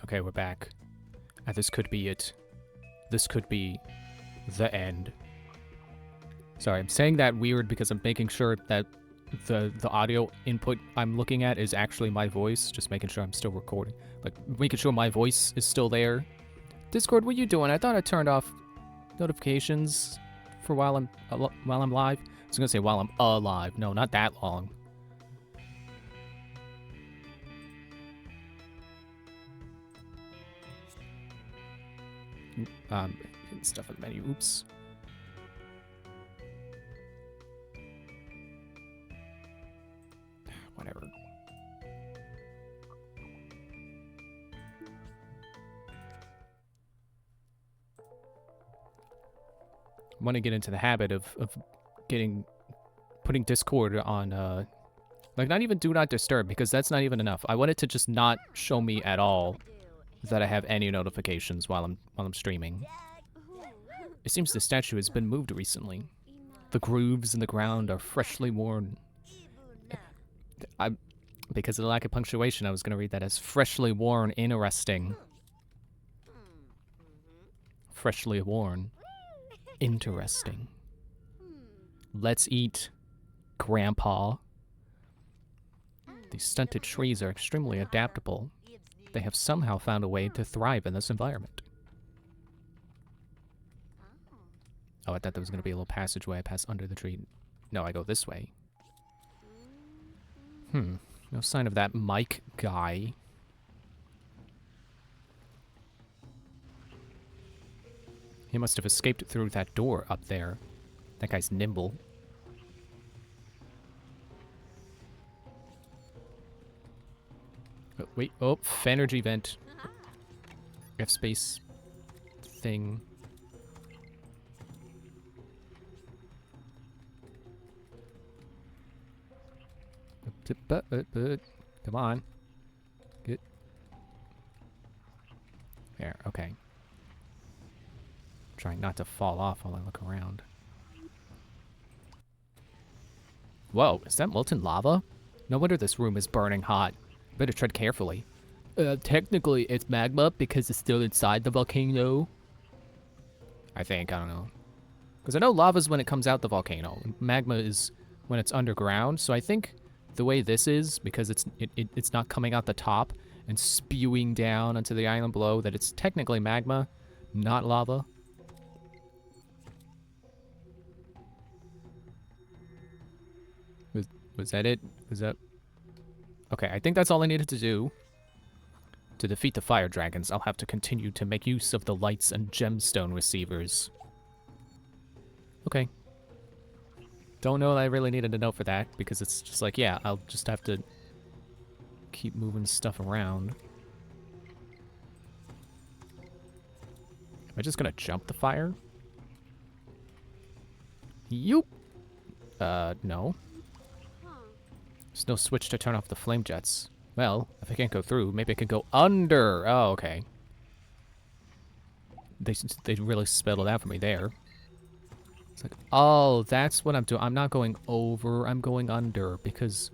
Okay, we're back. And this could be it. This could be the end. Sorry, I'm saying that weird because I'm making sure that the audio input I'm looking at is actually my voice. Just making sure I'm still recording. Like, making sure my voice is still there. Discord, what are you doing? I thought I turned off notifications for while I'm live. I was gonna say while I'm alive. No, not that long. Stuff in the menu. Oops. Whatever. I want to get into the habit of putting Discord on like not even do not disturb, because that's not even enough. I want it to just not show me at all that I have any notifications while I'm streaming. It seems the statue has been moved recently. The grooves in the ground are freshly worn. Because of the lack of punctuation, I was going to read that as freshly worn, interesting. Freshly worn. Interesting. Let's eat, Grandpa. These stunted trees are extremely adaptable. They have somehow found a way to thrive in this environment. Oh, I thought there was going to be a little passageway I pass under the tree. No, I go this way. No sign of that Mike guy. He must have escaped through that door up there. That guy's nimble. Oh, wait. Oh, energy vent. F space thing. Come on. Good. There, okay. Trying not to fall off while I look around. Whoa, is that molten lava? No wonder this room is burning hot. Better tread carefully. Technically it's magma because it's still inside the volcano. I think, I don't know. Because I know lava's when it comes out the volcano. Magma is when it's underground, so I think the way this is, because it's not coming out the top and spewing down onto the island below, that it's technically magma, not lava. Was that it? Was that... Okay, I think that's all I needed to do. To defeat the fire dragons, I'll have to continue to make use of the lights and gemstone receivers. Okay. Don't know that I really needed to know for that, because it's just like, yeah, I'll just have to keep moving stuff around. Am I just gonna jump the fire? Yoop! No. There's no switch to turn off the flame jets. Well, if I can't go through, maybe I can go under. Oh, okay. They really spelled it out for me there. It's like, oh, that's what I'm doing. I'm not going over, I'm going under, because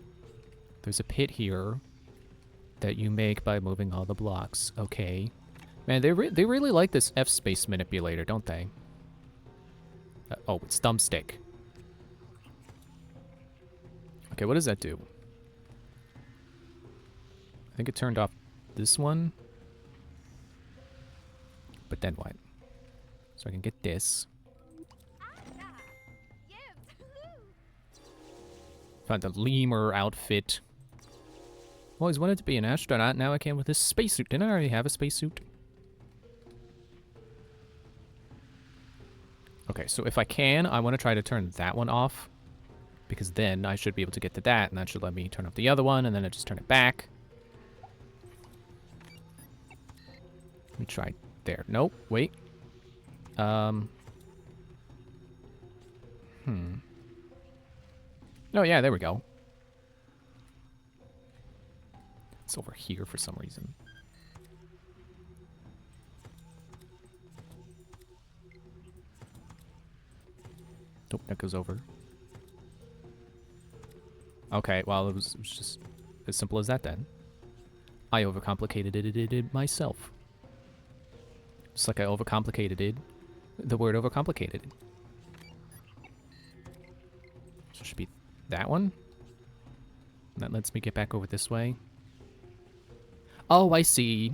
there's a pit here that you make by moving all the blocks. Okay. Man, they really like this F-space manipulator, don't they? Oh, it's thumbstick. Okay, what does that do? I think it turned off this one. But then what? So I can get this. Found the lemur outfit. Always wanted to be an astronaut, now I can with this spacesuit. Didn't I already have a spacesuit? Okay, so if I can, I want to try to turn that one off. Because then I should be able to get to that, and that should let me turn off the other one, and then I just turn it back. Let me try there. Nope, wait. Oh, yeah, there we go. It's over here for some reason. Nope, that goes over. Okay, well, it was just as simple as that then. I overcomplicated it myself. Just like I overcomplicated it. The word overcomplicated. So it should be that one. That lets me get back over this way. Oh, I see.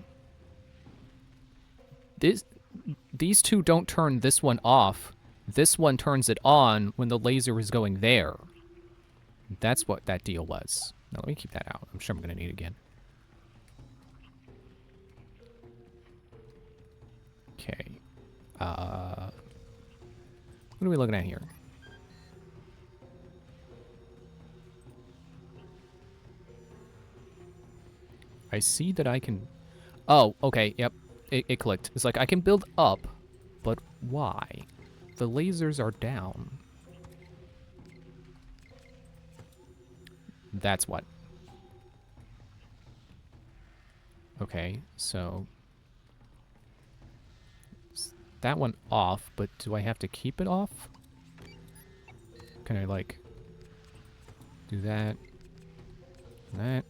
These two don't turn this one off. This one turns it on when the laser is going there. That's what that deal was. Now, let me keep that out. I'm sure I'm going to need it again. Okay. What are we looking at here? I see that I can... Oh, okay, yep. It clicked. It's like, I can build up, but why? The lasers are down. That's what. Okay, so... that one off, but do I have to keep it off? Can I, like... do that? That?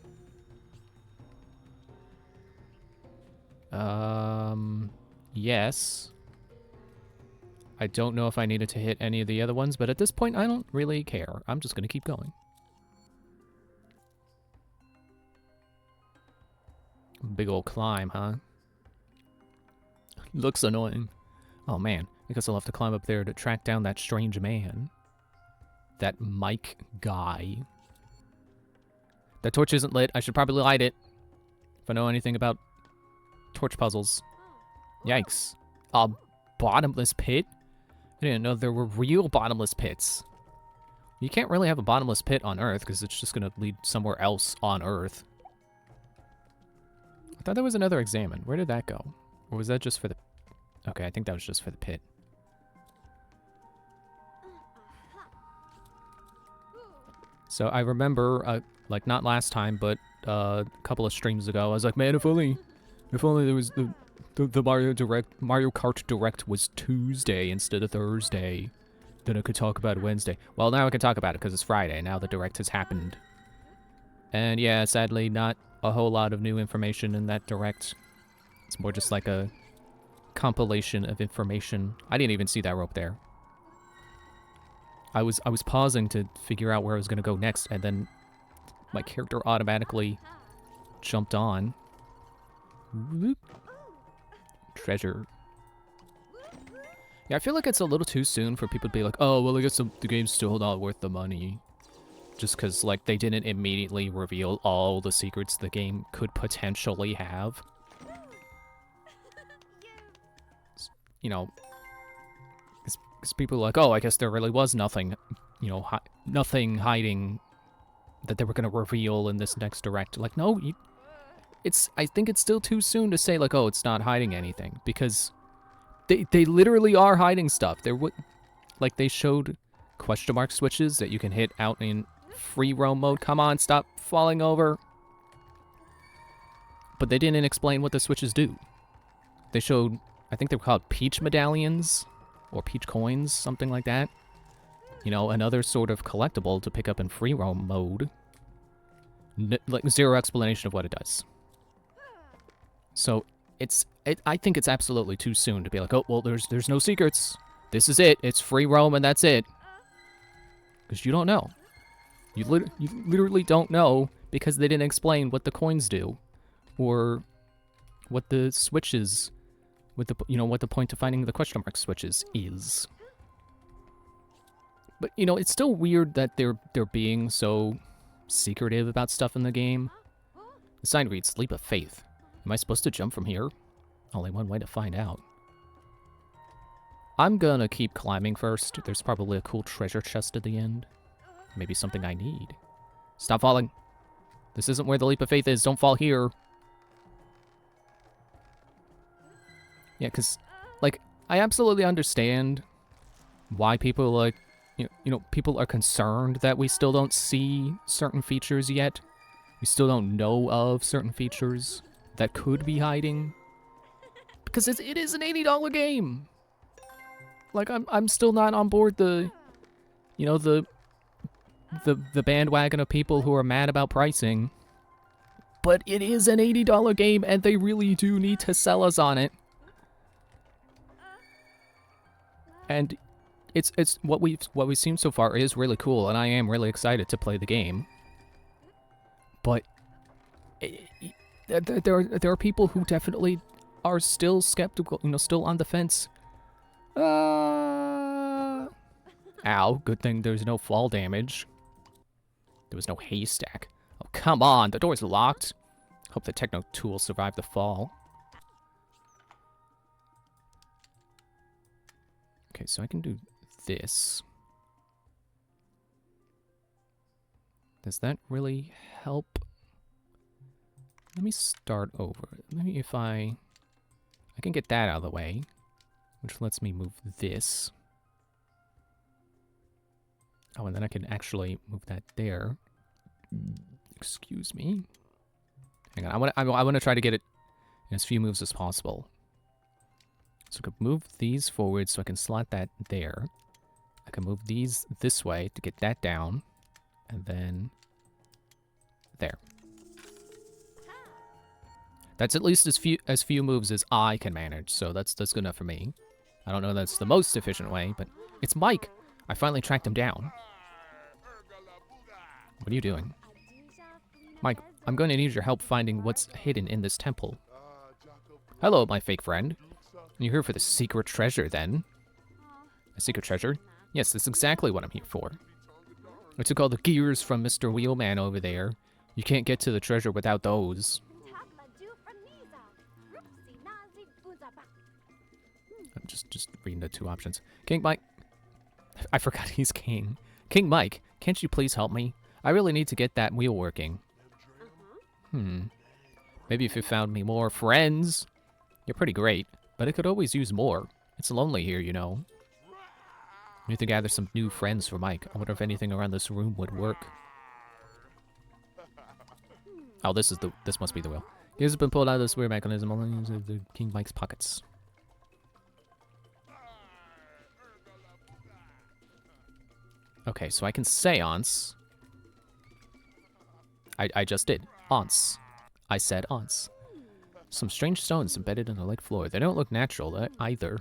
Yes. I don't know if I needed to hit any of the other ones, but at this point, I don't really care. I'm just gonna keep going. Big old climb, huh? Looks annoying. Oh man, I guess I'll have to climb up there to track down that strange man. That Mike guy. That torch isn't lit. I should probably light it. If I know anything about torch puzzles. Yikes. A bottomless pit? I didn't know there were real bottomless pits. You can't really have a bottomless pit on Earth because it's just going to lead somewhere else on Earth. I thought there was another examine. Where did that go? Or was that just for the... okay, I think that was just for the pit. So I remember, like not last time, but a couple of streams ago, I was like, man, if only there was the Mario Kart Direct was Tuesday instead of Thursday, then I could talk about it Wednesday. Well, now I can talk about it because it's Friday. Now the Direct has happened. And yeah, sadly, not a whole lot of new information in that Direct. It's more just like a compilation of information. I didn't even see that rope there. I was pausing to figure out where I was going to go next, and then my character automatically jumped on. Whoop. Treasure. Yeah, I feel like it's a little too soon for people to be like, oh, well, I guess the game's still not worth the money. Just because, like, they didn't immediately reveal all the secrets the game could potentially have. You know, because people are like, oh, I guess there really was nothing, you know, nothing hiding that they were going to reveal in this next Direct. Like, no, I think it's still too soon to say, like, oh, it's not hiding anything, because they literally are hiding stuff. Like, they showed question mark switches that you can hit out in free roam mode. Come on, stop falling over. But they didn't explain what the switches do. They showed, I think they were called Peach Medallions, or Peach Coins, something like that. You know, another sort of collectible to pick up in free roam mode. Like, zero explanation of what it does. So, I think it's absolutely too soon to be like, oh, well, there's no secrets. This is it. It's free roam and that's it. Because you don't know. You literally don't know because they didn't explain what the coins do. Or what the switches... what the point of finding the question mark switches is. But, you know, it's still weird that they're being so secretive about stuff in the game. The sign reads, Leap of Faith. Am I supposed to jump from here? Only one way to find out. I'm gonna keep climbing first. There's probably a cool treasure chest at the end. Maybe something I need. Stop falling. This isn't where the Leap of Faith is. Don't fall here. Yeah, because, like, I absolutely understand why people, like, you know, people are concerned that we still don't see certain features yet. We still don't know of certain features that could be hiding. Because it is an $80 game. Like, I'm still not on board the bandwagon of people who are mad about pricing. But it is an $80 game, and they really do need to sell us on it. And it's what we've seen so far is really cool, and I am really excited to play the game. But there are people who definitely are still skeptical, you know, still on the fence. Ow, good thing there's no fall damage. There was no haystack. Oh, come on, the door's locked. Hope the techno tool survived the fall. Okay, so I can do this. Does that really help? Let me start over. Maybe if I can get that out of the way, which lets me move this. Oh, and then I can actually move that there. Excuse me. Hang on, I want to try to get it in as few moves as possible. So I could move these forward so I can slot that there. I can move these this way to get that down. And then there. That's at least as few moves as I can manage, so that's good enough for me. I don't know if that's the most efficient way, but it's Mike. I finally tracked him down. What are you doing? Mike, I'm going to need your help finding what's hidden in this temple. Hello, my fake friend. You're here for the secret treasure, then? A secret treasure? Yes, that's exactly what I'm here for. I took all the gears from Mr. Wheelman over there. You can't get to the treasure without those. I'm just reading the two options. King Mike... I forgot he's king. King Mike, can't you please help me? I really need to get that wheel working. Maybe if you found me more friends. You're pretty great, but I could always use more. It's lonely here, you know. I need to gather some new friends for Mike. I wonder if anything around this room would work. Oh, this must be the wheel. Gears have been pulled out of this weird mechanism only using the King Mike's pockets. Okay, so I can seance. I just did. Once. I said once. Some strange stones embedded in the lake floor. They don't look natural either.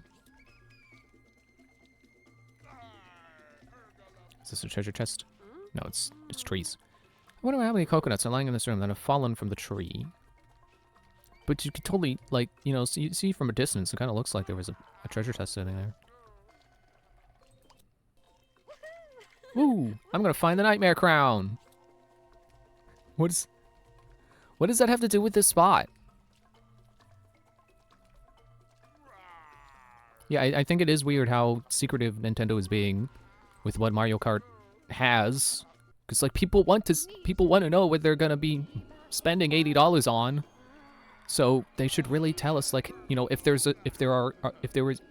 Is this a treasure chest? No, it's trees. I wonder how many coconuts are lying in this room that have fallen from the tree. But you could totally, like, you know, see from a distance, it kind of looks like there was a treasure chest sitting there. Ooh, I'm gonna find the Nightmare Crown. What does that have to do with this spot? Yeah, I think it is weird how secretive Nintendo is being with what Mario Kart has, because like people want to know what they're gonna be spending $80 on, so they should really tell us, like, you know, if there was.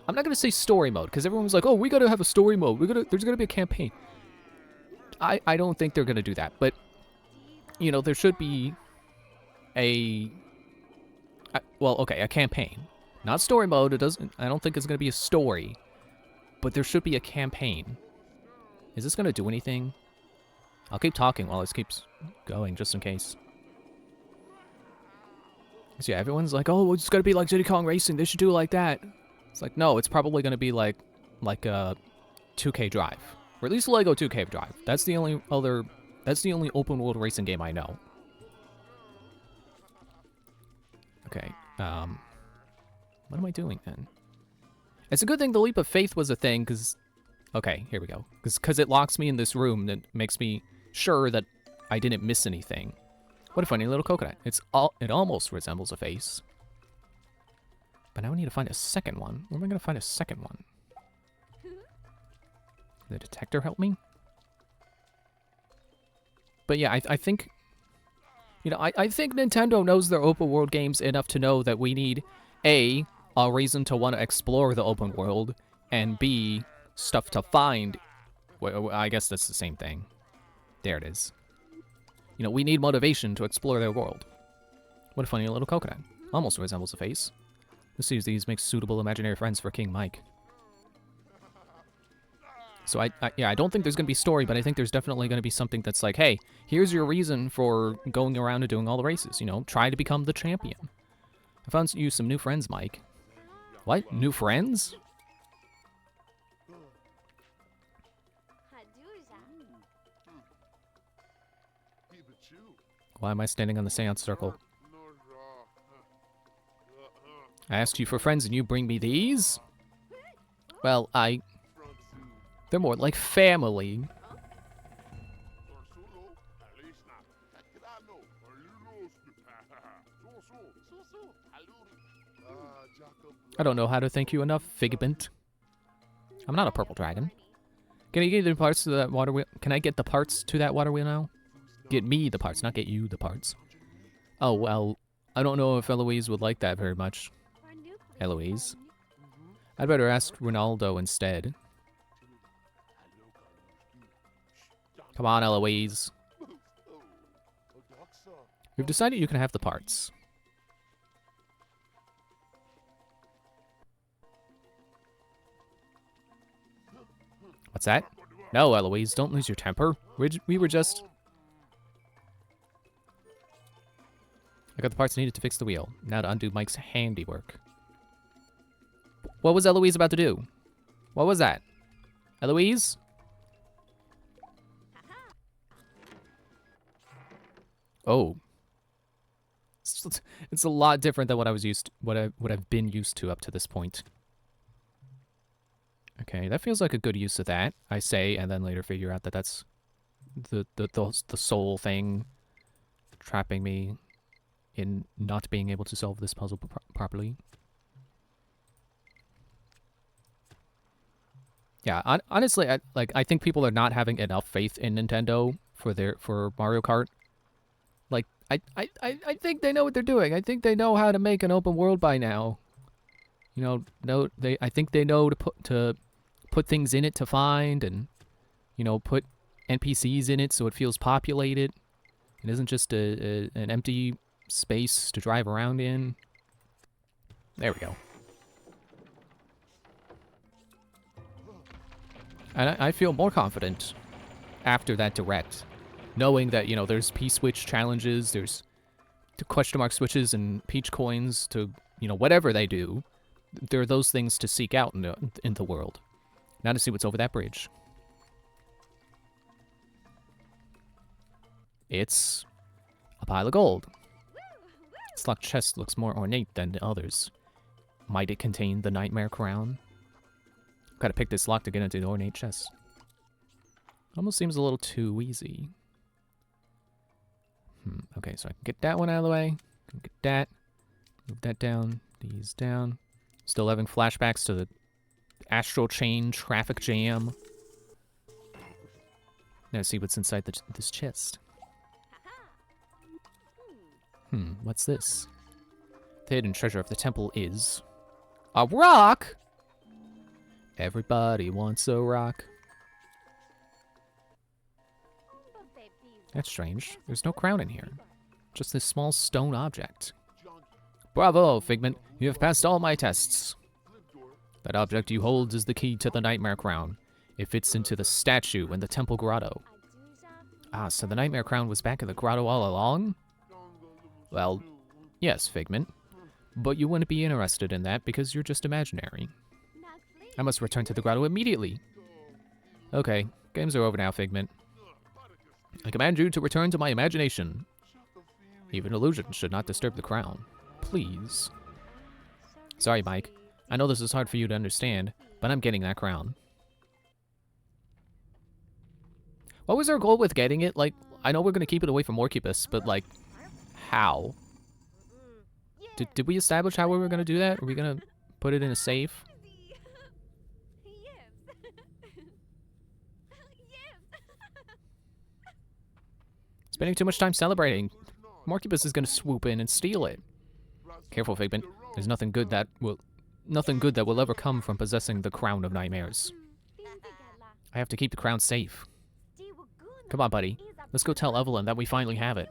I'm not gonna say story mode, because everyone was like, oh, we gotta have a story mode. There's gonna be a campaign. I don't think they're gonna do that, but you know, there should be a campaign, not story mode. I don't think it's gonna be a story, but there should be a campaign. Is this gonna do anything? I'll keep talking while this keeps going, just in case. So yeah, everyone's like, oh, it's gonna be like Diddy Kong Racing. They should do it like that. It's like, no, it's probably gonna be like a 2K Drive, or at least Lego 2K Drive. That's the only open world racing game I know. Okay, what am I doing then? It's a good thing the leap of faith was a thing, because, okay, here we go. Because it locks me in this room that makes me sure that I didn't miss anything. What a funny little coconut. It almost resembles a face. But now I need to find a second one. Where am I going to find a second one? Did the detector help me? But yeah, I think... You know, I think Nintendo knows their open world games enough to know that we need, A, a reason to want to explore the open world, and B, stuff to find. Well, I guess that's the same thing. There it is. You know, we need motivation to explore their world. What a funny little coconut. Almost resembles a face. Let's use these make suitable imaginary friends for King Mike. So yeah, I don't think there's going to be story, but I think there's definitely going to be something that's like, hey, here's your reason for going around and doing all the races. You know, try to become the champion. I found you some new friends, Mike. What? New friends? Why am I standing on the seance circle? I asked you for friends and you bring me these? Well, they're more like family. I don't know how to thank you enough, Figment. I'm not a purple dragon. Can I get the parts to that water wheel? Can I get the parts to that water wheel now? Get me the parts, not get you the parts. Oh, well, I don't know if Eloise would like that very much. Eloise? I'd better ask Ronaldo instead. Come on, Eloise. We've decided you can have the parts. What's that? No, Eloise, don't lose your temper. We were just... I got the parts needed to fix the wheel. Now to undo Mike's handiwork. What was Eloise about to do? What was that? Eloise? Oh. It's a lot different than what I've been used to up to this point. Okay, that feels like a good use of that, I say, and then later figure out that that's the soul thing trapping me in not being able to solve this puzzle properly. Yeah, honestly, I think people are not having enough faith in Nintendo for Mario Kart. Like, I think they know what they're doing. I think they know how to make an open world by now. You know, I think they know to put things in it to find, and you know, put NPCs in it so it feels populated. It isn't just an empty space to drive around in. There we go. And I feel more confident after that direct, knowing that, you know, there's P-switch challenges, there's question mark switches and peach coins to, you know, whatever they do. There are those things to seek out in the world. Now to see what's over that bridge. It's a pile of gold. This locked chest looks more ornate than the others. Might it contain the Nightmare Crown? Gotta pick this lock to get into the ornate chest. Almost seems a little too easy. Okay, so I can get that one out of the way. Get that. Move that down. These down. Still having flashbacks to the astral chain traffic jam. Now see what's inside this chest. What's this? The hidden treasure of the temple is... a rock! Everybody wants a rock. That's strange. There's no crown in here. Just this small stone object. Bravo, Figment. You have passed all my tests. That object you hold is the key to the Nightmare Crown. It fits into the statue in the temple grotto. Ah, so the Nightmare Crown was back in the grotto all along? Well, yes, Figment. But you wouldn't be interested in that because you're just imaginary. I must return to the grotto immediately. Okay, games are over now, Figment. I command you to return to my imagination. Even illusions should not disturb the crown. Please. Sorry, Mike. I know this is hard for you to understand, but I'm getting that crown. What was our goal with getting it? Like, I know we're going to keep it away from Morcubus, but, like, how? Did we establish how we were going to do that? Are we going to put it in a safe? Spending too much time celebrating. Morcubus is going to swoop in and steal it. Careful, Figment. There's nothing good that will ever come from possessing the Crown of Nightmares. I have to keep the crown safe. Come on, buddy. Let's go tell Evelyn that we finally have it.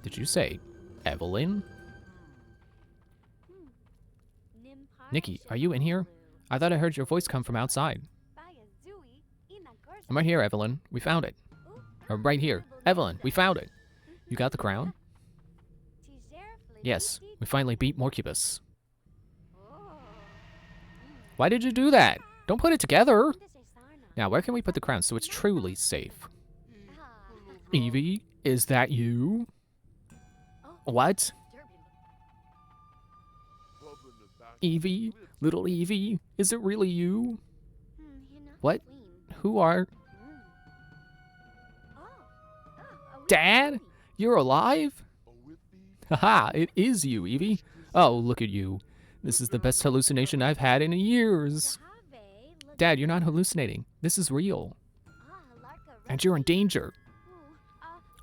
Did you say Evelyn? Nikki, are you in here? I thought I heard your voice come from outside. I'm right here, Evelyn. We found it. Right here. Evelyn, we found it. You got the crown? Yes, we finally beat Morcubus. Why did you do that? Don't put it together. Now, where can we put the crown so it's truly safe? Evie, is that you? What? Evie? Little Evie? Is it really you? What? Who are... Dad? You're alive? Haha, it is you, Evie. Oh, look at you. This is the best hallucination I've had in years. Dad, you're not hallucinating. This is real. And you're in danger.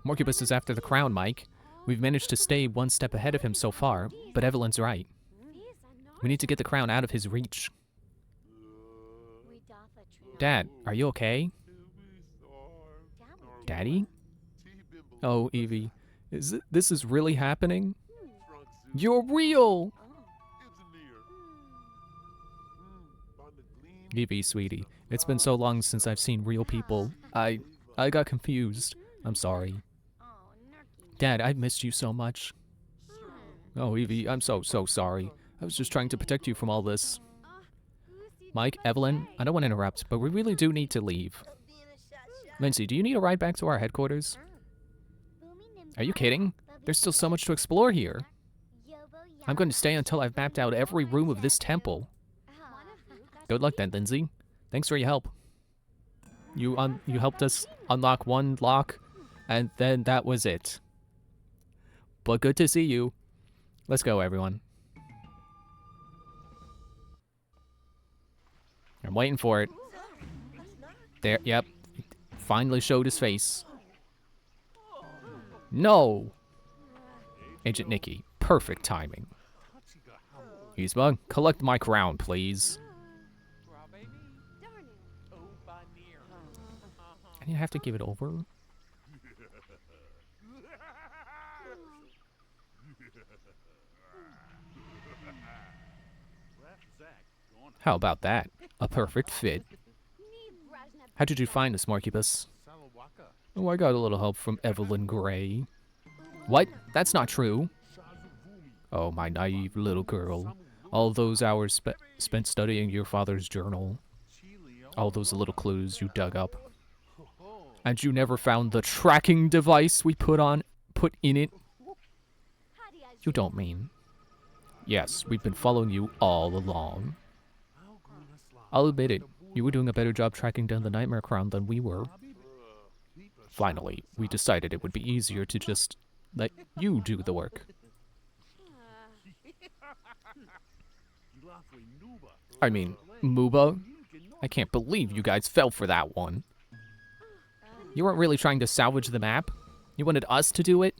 Morcubus is after the crown, Mike. We've managed to stay one step ahead of him so far, but Evelyn's right. We need to get the crown out of his reach. Dad, are you okay? Daddy? Oh, Evie, this is really happening? You're real! Evie, sweetie, it's been so long since I've seen real people. I got confused. I'm sorry. Dad, I've missed you so much. Oh, Evie, I'm so sorry. I was just trying to protect you from all this. Mike, Evelyn, I don't want to interrupt, but we really do need to leave. Lindsay, do you need a ride back to our headquarters? Are you kidding? There's still so much to explore here. I'm going to stay until I've mapped out every room of this temple. Good luck then, Lindsay. Thanks for your help. You helped us unlock one lock, and then that was it. But good to see you. Let's go, everyone. I'm waiting for it. There, yep. Finally showed his face. No! Agent Nikki, perfect timing. Yzma, collect my crown, please. I didn't have to give it over. How about that? A perfect fit. How did you find us, Morcubus? Oh, I got a little help from Evelyn Gray. What? That's not true. Oh, my naive little girl. All those hours spent studying your father's journal. All those little clues you dug up. And you never found the tracking device we put in it? You don't mean... Yes, we've been following you all along. I'll admit it, you were doing a better job tracking down the Nightmare Crown than we were. Finally, we decided it would be easier to just let you do the work. I mean, Mooba? I can't believe you guys fell for that one. You weren't really trying to salvage the map? You wanted us to do it?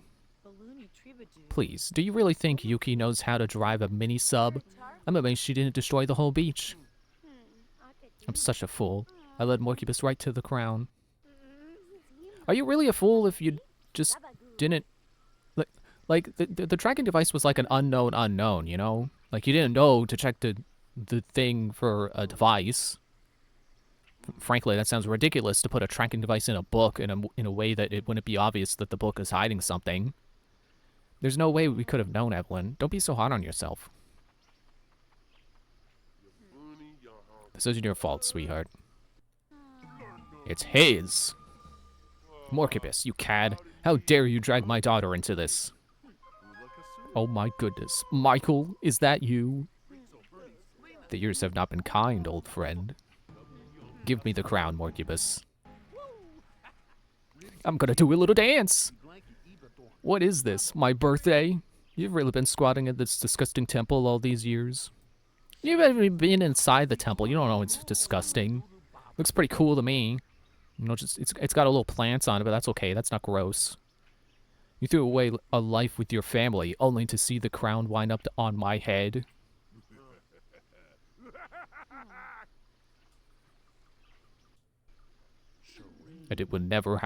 Please, do you really think Yuki knows how to drive a mini-sub? I'm amazed she didn't destroy the whole beach. I'm such a fool. I led Morcubus right to the crown. Are you really a fool if you just didn't... Like, the tracking device was like an unknown, you know? Like, you didn't know to check the thing for a device. Frankly, that sounds ridiculous to put a tracking device in a book in a way that it wouldn't be obvious that the book is hiding something. There's no way we could have known, Evelyn. Don't be so hard on yourself. This isn't your fault, sweetheart. It's his. Morcubus, you cad. How dare you drag my daughter into this? Oh my goodness. Michael, is that you? The years have not been kind, old friend. Give me the crown, Morcubus. I'm gonna do a little dance. What is this? My birthday? You've really been squatting at this disgusting temple all these years? You've even been inside the temple. You don't know it's disgusting. Looks pretty cool to me. You know, just it's got a little plants on it, but that's okay. That's not gross. You threw away a life with your family, only to see the crown wind up on my head. And it would never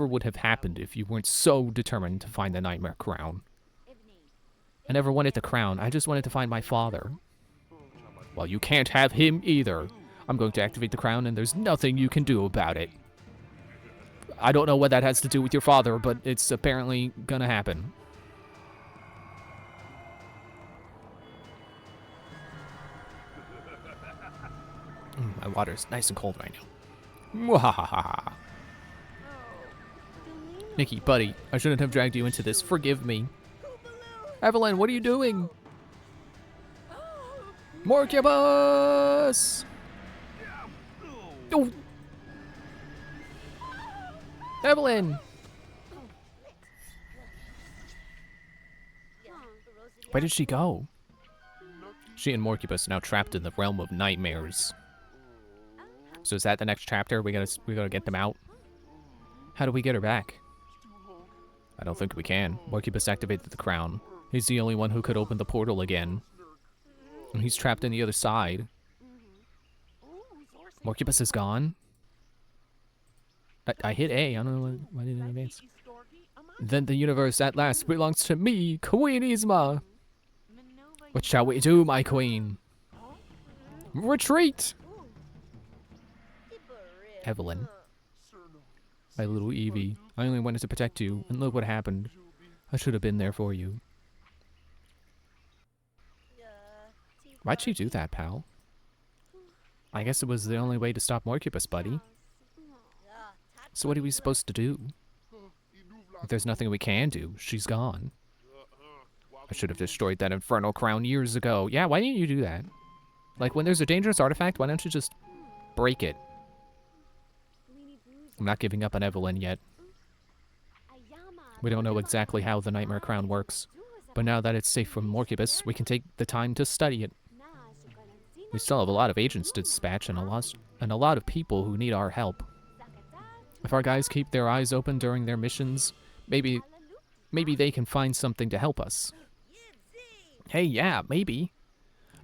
would have happened if you weren't so determined to find the Nightmare Crown. I never wanted the crown. I just wanted to find my father. Well, you can't have him either. I'm going to activate the crown, and there's nothing you can do about it. I don't know what that has to do with your father, but it's apparently gonna happen. My water's nice and cold right now. Mwahaha. Nikki, buddy, I shouldn't have dragged you into this. Forgive me. Evelyn, what are you doing? Morcubus! Oh. Evelyn! Where did she go? She and Morcubus are now trapped in the realm of nightmares. So is that the next chapter? We gotta get them out? How do we get her back? I don't think we can. Morcubus activated the crown. He's the only one who could open the portal again. And he's trapped on the other side. Morcubus is gone? I hit A. I don't know why I didn't advance. Then the universe at last belongs to me, Queen Yzma. What shall we do, my queen? Retreat! Evelyn. My little Evie. I only wanted to protect you, and look what happened. I should have been there for you. Why'd she do that, pal? I guess it was the only way to stop Morcubus, buddy. So what are we supposed to do? If there's nothing we can do, she's gone. I should have destroyed that infernal crown years ago. Yeah, why didn't you do that? Like, when there's a dangerous artifact, why don't you just break it? I'm not giving up on Evelyn yet. We don't know exactly how the Nightmare Crown works, but now that it's safe from Morcubus, we can take the time to study it. We still have a lot of agents to dispatch and a lot of people who need our help. If our guys keep their eyes open during their missions, maybe they can find something to help us. Hey, yeah, maybe.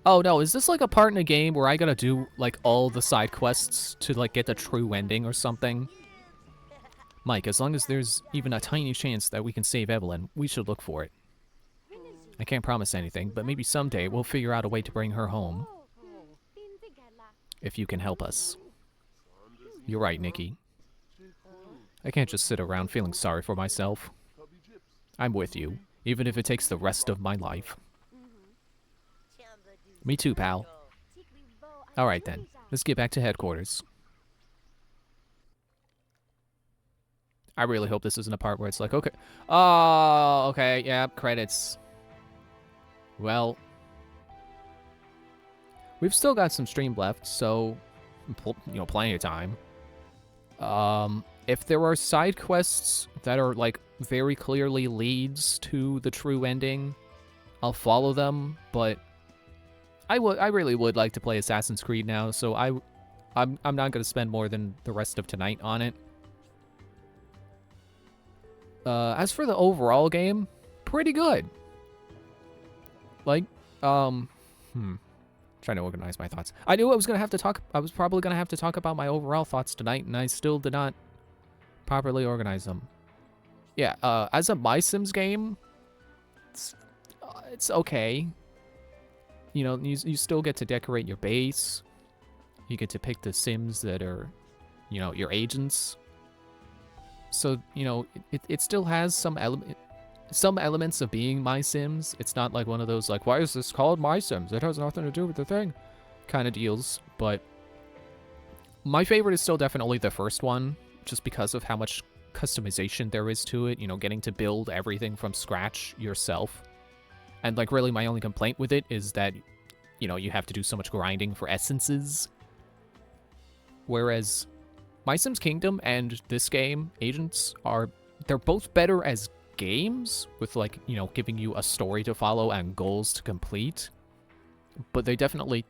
Oh no, is this like a part in a game where I gotta do like all the side quests to like get the true ending or something? Mike, as long as there's even a tiny chance that we can save Evelyn, we should look for it. I can't promise anything, but maybe someday we'll figure out a way to bring her home. If you can help us. You're right, Nikki. I can't just sit around feeling sorry for myself. I'm with you, even if it takes the rest of my life. Me too, pal. Alright then, let's get back to headquarters. I really hope this isn't a part where it's like, okay. Oh, okay, yeah, credits. Well, we've still got some stream left, so, you know, plenty of time. If there are side quests that are, like, very clearly leads to the true ending, I'll follow them, but I really would like to play Assassin's Creed now, so I'm not going to spend more than the rest of tonight on it. As for the overall game, pretty good. Like, trying to organize my thoughts. I knew I was probably gonna have to talk about my overall thoughts tonight, and I still did not properly organize them. Yeah, as a MySims game, it's okay. You know, you still get to decorate your base. You get to pick the Sims that are, you know, your agents. So, you know, it still has some elements of being MySims. It's not like one of those, like, why is this called MySims? It has nothing to do with the thing kind of deals. But my favorite is still definitely the first one, just because of how much customization there is to it. You know, getting to build everything from scratch yourself. And, like, really my only complaint with it is that, you know, you have to do so much grinding for essences. Whereas MySims Kingdom and this game, Agents, they're both better as games, with, like, you know, giving you a story to follow and goals to complete. But they definitely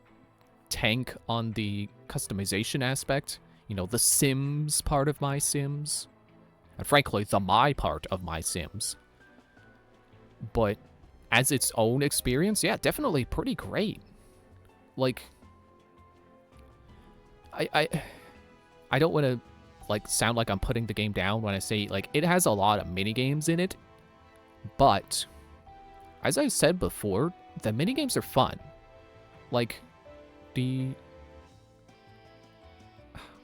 tank on the customization aspect. You know, the Sims part of MySims. And frankly, the My part of MySims. But as its own experience, yeah, definitely pretty great. Like, I don't want to, like, sound like I'm putting the game down when I say, like, it has a lot of minigames in it, but as I said before, the minigames are fun. Like, the...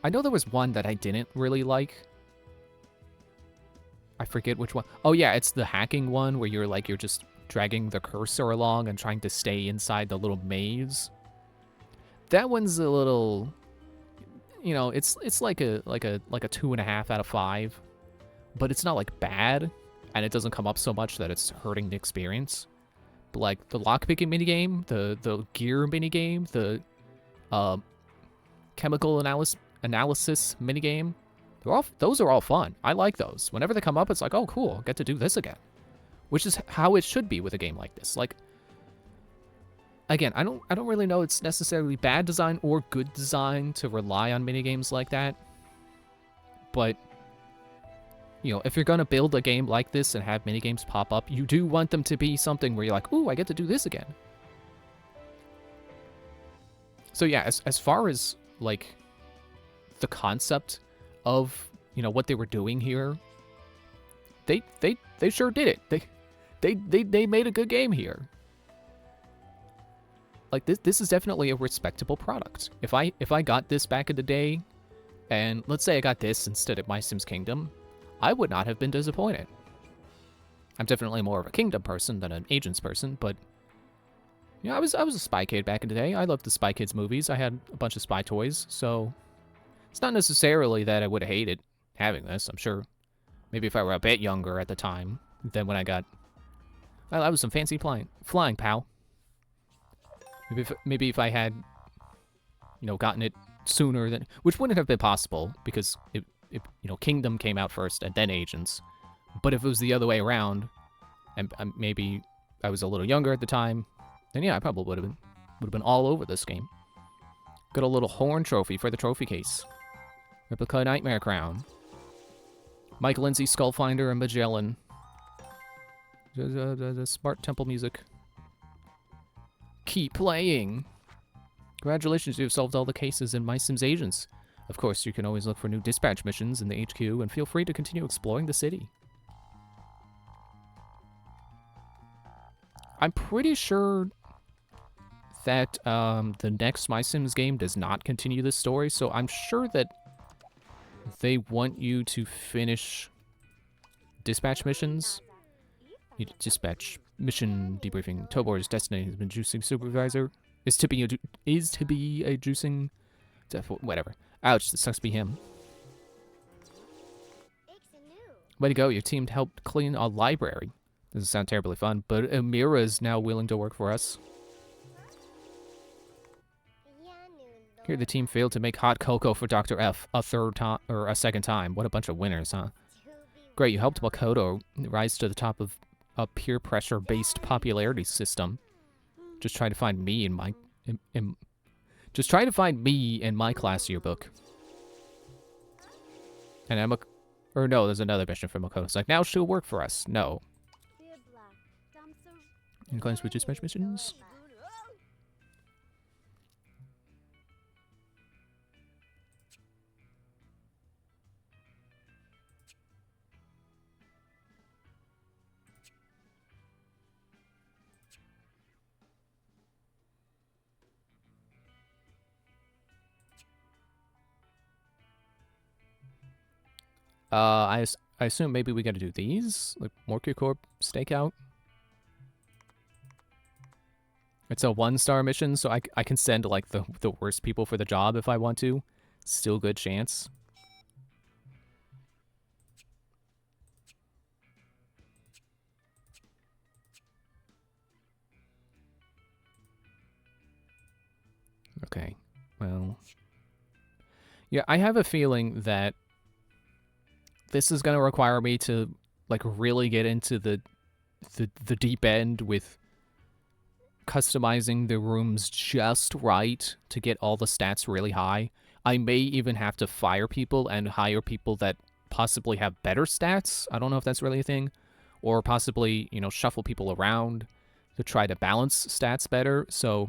I know there was one that I didn't really like. I forget which one. Oh yeah, it's the hacking one where you're just dragging the cursor along and trying to stay inside the little maze. That one's a little, you know, it's like a 2.5 out of 5, but it's not like bad, and it doesn't come up so much that it's hurting the experience. But like the lockpicking minigame, the gear minigame, the chemical analysis minigame, those are all fun. I like those. Whenever they come up, it's like, oh cool, I get to do this again. Which is how it should be with a game like this. Like, again, I don't really know it's necessarily bad design or good design to rely on minigames like that. But, you know, if you're gonna build a game like this and have minigames pop up, you do want them to be something where you're like, ooh, I get to do this again. So yeah, as far as, like, the concept of, you know, what they were doing here, they sure did it. They made a good game here. Like this is definitely a respectable product. If I got this back in the day, and let's say I got this instead of MySims Kingdom, I would not have been disappointed. I'm definitely more of a Kingdom person than an Agents person, but yeah, I was a Spy Kid back in the day. I loved the Spy Kids movies. I had a bunch of spy toys, so it's not necessarily that I would have hated having this. I'm sure maybe if I were a bit younger at the time than when I got... Well, that was some fancy flying, pal. Maybe if I had, you know, gotten it sooner than... Which wouldn't have been possible, because, you know, Kingdom came out first and then Agents. But if it was the other way around, and maybe I was a little younger at the time, then yeah, I probably would have been all over this game. Got a little horn trophy for the trophy case. Replica Nightmare Crown. Mike Lindsay, Skullfinder, and Magellan. The smart temple music. Keep playing. Congratulations, you have solved all the cases in MySims Agents. Of course, you can always look for new dispatch missions in the HQ, and feel free to continue exploring the city. I'm pretty sure that the next MySims game does not continue this story, so I'm sure that they want you to finish dispatch missions. You dispatch mission debriefing. Tobor's destiny has been juicing supervisor. Is to be a juicing... Whatever. Ouch, this sucks to be him. Way to go, your team helped clean a library. Doesn't sound terribly fun, but Amira is now willing to work for us. Here the team failed to make hot cocoa for Dr. F a second time. What a bunch of winners, huh? Great, you helped Makoto rise to the top of a peer pressure-based popularity system. Just try to find me in my... just try to find me in my class yearbook. And Emma... Or no, there's another mission for Makoto. It's like, now she'll work for us. No. In class with dispatch missions? I assume maybe we gotta do these? Like, Morky Corp stakeout? It's a 1-star mission, so I can send, like, the worst people for the job if I want to. Still good chance. Okay, well... Yeah, I have a feeling that this is gonna require me to, like, really get into the deep end with customizing the rooms just right to get all the stats really high. I may even have to fire people and hire people that possibly have better stats. I don't know if that's really a thing. Or possibly, you know, shuffle people around to try to balance stats better. So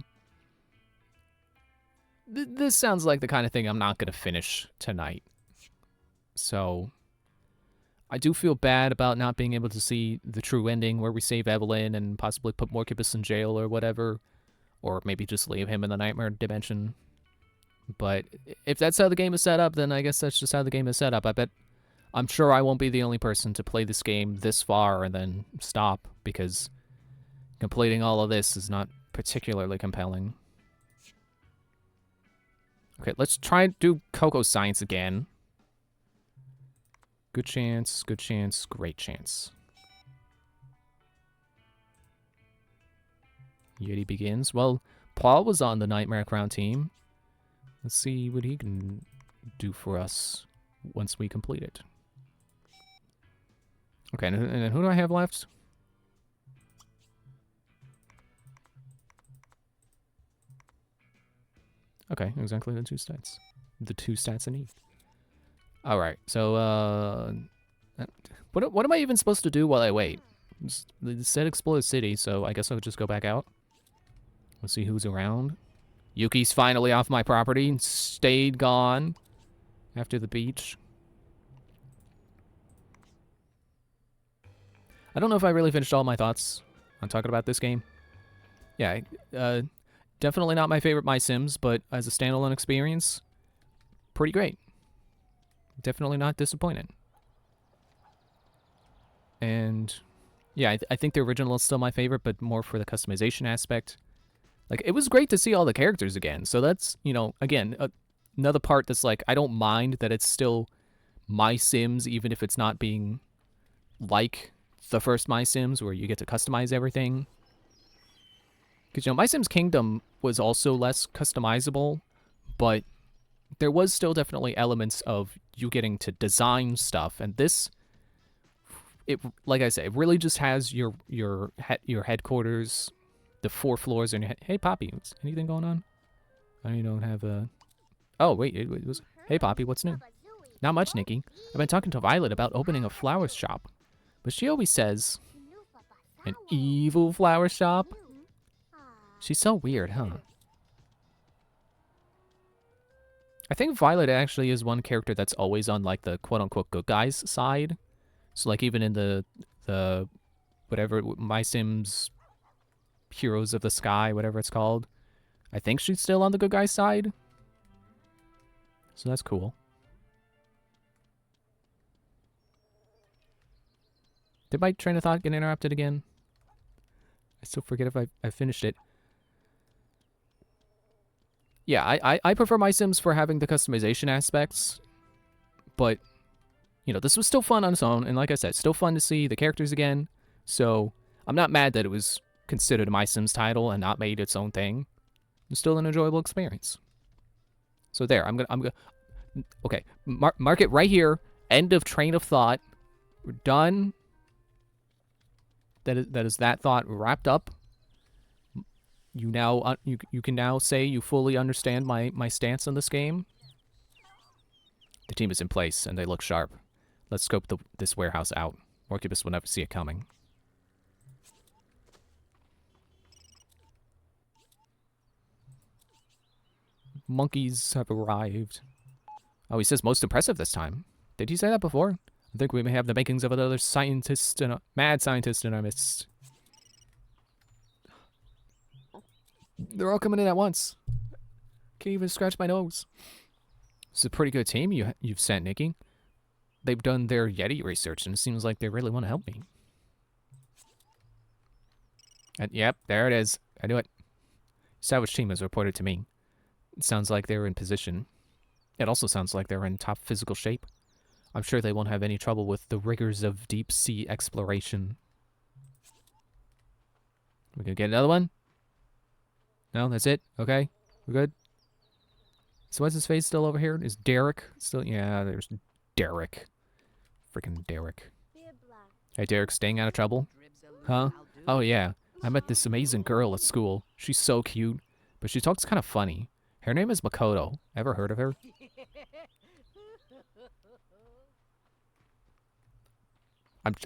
this sounds like the kind of thing I'm not going to finish tonight. So I do feel bad about not being able to see the true ending where we save Evelyn and possibly put Morcubus in jail or whatever. Or maybe just leave him in the nightmare dimension. But if that's how the game is set up, then I guess that's just how the game is set up. I'm sure I won't be the only person to play this game this far and then stop, because completing all of this is not particularly compelling. Okay, let's try and do Coco Science again. Good chance, great chance. Yeti begins. Well, Paul was on the Nightmare Crown team. Let's see what he can do for us once we complete it. Okay, and then who do I have left? Okay, exactly the two stats. The two stats I need. Alright, so, what am I even supposed to do while I wait? It said explore the city, so I guess I'll just go back out. Let's see who's around. Yuki's finally off my property and stayed gone after the beach. I don't know if I really finished all my thoughts on talking about this game. Yeah, definitely not my favorite MySims, but as a standalone experience, pretty great. Definitely not disappointed. And yeah, I think the original is still my favorite, but more for the customization aspect. Like, it was great to see all the characters again. So that's, you know, again, another part that's like, I don't mind that it's still MySims, even if it's not being like the first MySims, where you get to customize everything. Because, you know, MySims Kingdom was also less customizable, but there was still definitely elements of you getting to design stuff. And this, it, like I say, it really just has your headquarters, the 4 floors, and hey, Poppy, anything going on? I don't have a... Oh, wait, it was... Hey, Poppy, what's new? Not much, Nikki. I've been talking to Violet about opening a flower shop, but she always says... An evil flower shop? She's so weird, huh? I think Violet actually is one character that's always on, like, the quote-unquote good guys side. So, like, even in the whatever, MySims Heroes of the Sky, whatever it's called, I think she's still on the good guys side. So that's cool. Did my train of thought get interrupted again? I still forget if I finished it. Yeah, I prefer MySims for having the customization aspects, but, you know, this was still fun on its own, and like I said, still fun to see the characters again, so I'm not mad that it was considered a MySims title and not made its own thing. It's still an enjoyable experience. So there, I'm gonna, okay, mark it right here, end of train of thought, we're done. That is that thought wrapped up. You now, you can now say you fully understand my stance on this game. The team is in place, and they look sharp. Let's scope this warehouse out. Morcubus will never see it coming. Monkeys have arrived. Oh, he says most impressive this time. Did he say that before? I think we may have the makings of another scientist and a mad scientist in our midst. They're all coming in at once. Can't even scratch my nose. It's a pretty good team you've sent, Nikki. They've done their Yeti research, and it seems like they really want to help me. And yep, there it is. I knew it. Savage team has reported to me. It sounds like they're in position. It also sounds like they're in top physical shape. I'm sure they won't have any trouble with the rigors of deep-sea exploration. We gonna get another one? No, that's it? Okay, we're good? So what's his face still over here? Is Derek still? Yeah, there's Derek. Freaking Derek. Hey, Derek, staying out of trouble? Huh? Oh, yeah. I met this amazing girl at school. She's so cute, but she talks kind of funny. Her name is Makoto. Ever heard of her?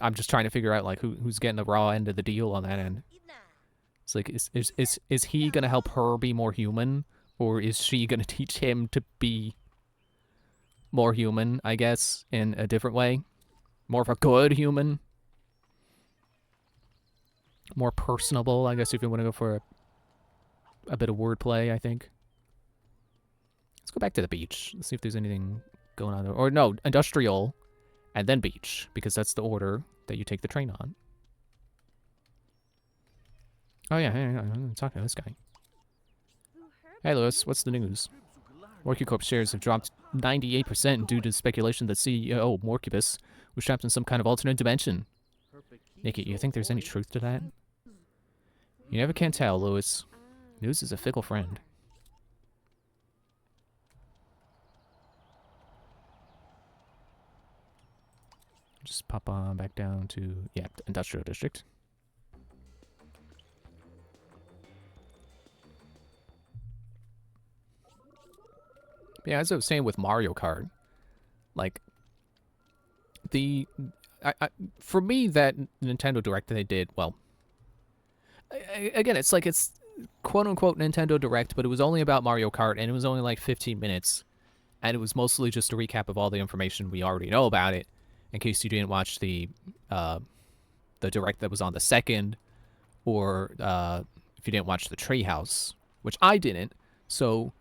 I'm just trying to figure out, like, who's getting the raw end of the deal on that end. It's like, is he gonna help her be more human, or is she gonna teach him to be more human, I guess, in a different way? More of a good human? More personable, I guess, if you want to go for a... a bit of wordplay, I think. Let's go back to the beach. Let's see if there's anything going on there. Or no, industrial, and then beach, because that's the order that you take the train on. Oh yeah, hey, I'm talking to this guy. Hey Lewis, what's the news? Morcucorp shares have dropped 98% due to speculation that CEO Morcubus was trapped in some kind of alternate dimension. Nikki, you think there's any truth to that? You never can tell, Lewis. News is a fickle friend. Just pop on back down to, yeah, the industrial district. Yeah, as I was saying with Mario Kart, like, for me, that Nintendo Direct that they did, well, again, it's like it's quote-unquote Nintendo Direct, but it was only about Mario Kart, and it was only like 15 minutes, and it was mostly just a recap of all the information we already know about it, in case you didn't watch the Direct that was on the second, or if you didn't watch the Treehouse, which I didn't, so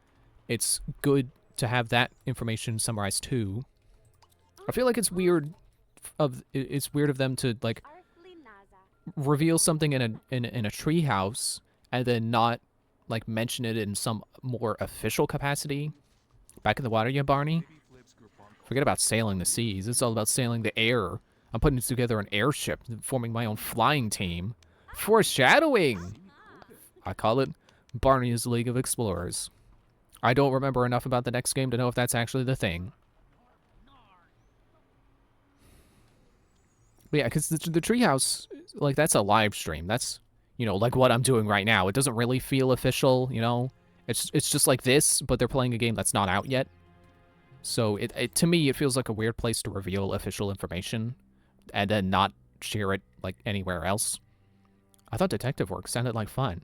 it's good to have that information summarized too. I feel like it's weird of them to like reveal something in a treehouse and then not like mention it in some more official capacity. Back in the water, you Barney? Forget about sailing the seas. It's all about sailing the air. I'm putting together an airship, forming my own flying team. Foreshadowing! I call it Barney's League of Explorers. I don't remember enough about the next game to know if that's actually the thing. But yeah, because the treehouse, like, that's a live stream. That's, you know, like what I'm doing right now. It doesn't really feel official, you know? It's just like this, but they're playing a game that's not out yet. So to me, it feels like a weird place to reveal official information and then not share it, like, anywhere else. I thought detective work sounded like fun.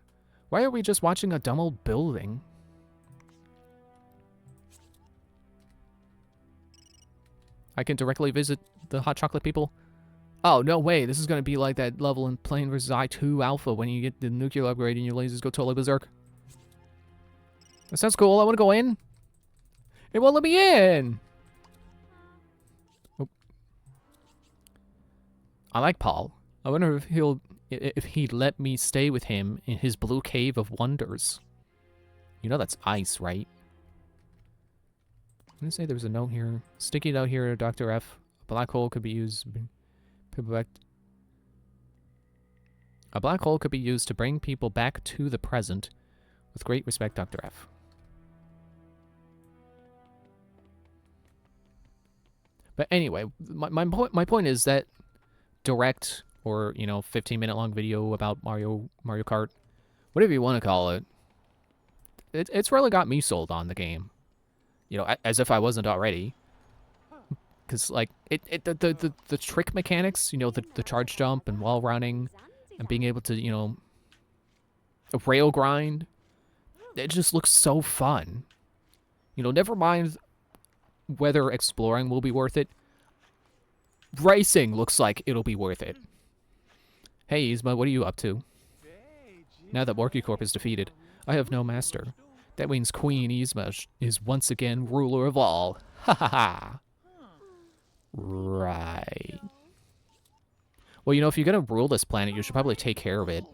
Why are we just watching a dumb old building? I can directly visit the hot chocolate people? Oh, no way. This is going to be like that level in Plane vs. I2 Alpha when you get the nuclear upgrade and your lasers go totally berserk. That sounds cool. I want to go in. It won't let me in. Oh. I like Paul. I wonder if he'd let me stay with him in his blue cave of wonders. You know that's ice, right? I'm gonna say there was a note here. Sticky note here, Dr. F. A black hole could be used. A black hole could be used to bring people back to the present. With great respect, Dr. F. But anyway, my point is that direct or, you know, 15-minute long video about Mario Kart, whatever you want to call it, it's really got me sold on the game. You know, as if I wasn't already. Because, like, the trick mechanics, you know, the charge jump and wall running and being able to, you know, rail grind, it just looks so fun. You know, never mind whether exploring will be worth it. Racing looks like it'll be worth it. Hey, Yzma, what are you up to? Now that Morcucorp is defeated, I have no master. That means Queen Yzma is once again ruler of all. Ha ha ha. Right. Well, you know, if you're gonna rule this planet, you should probably take care of it.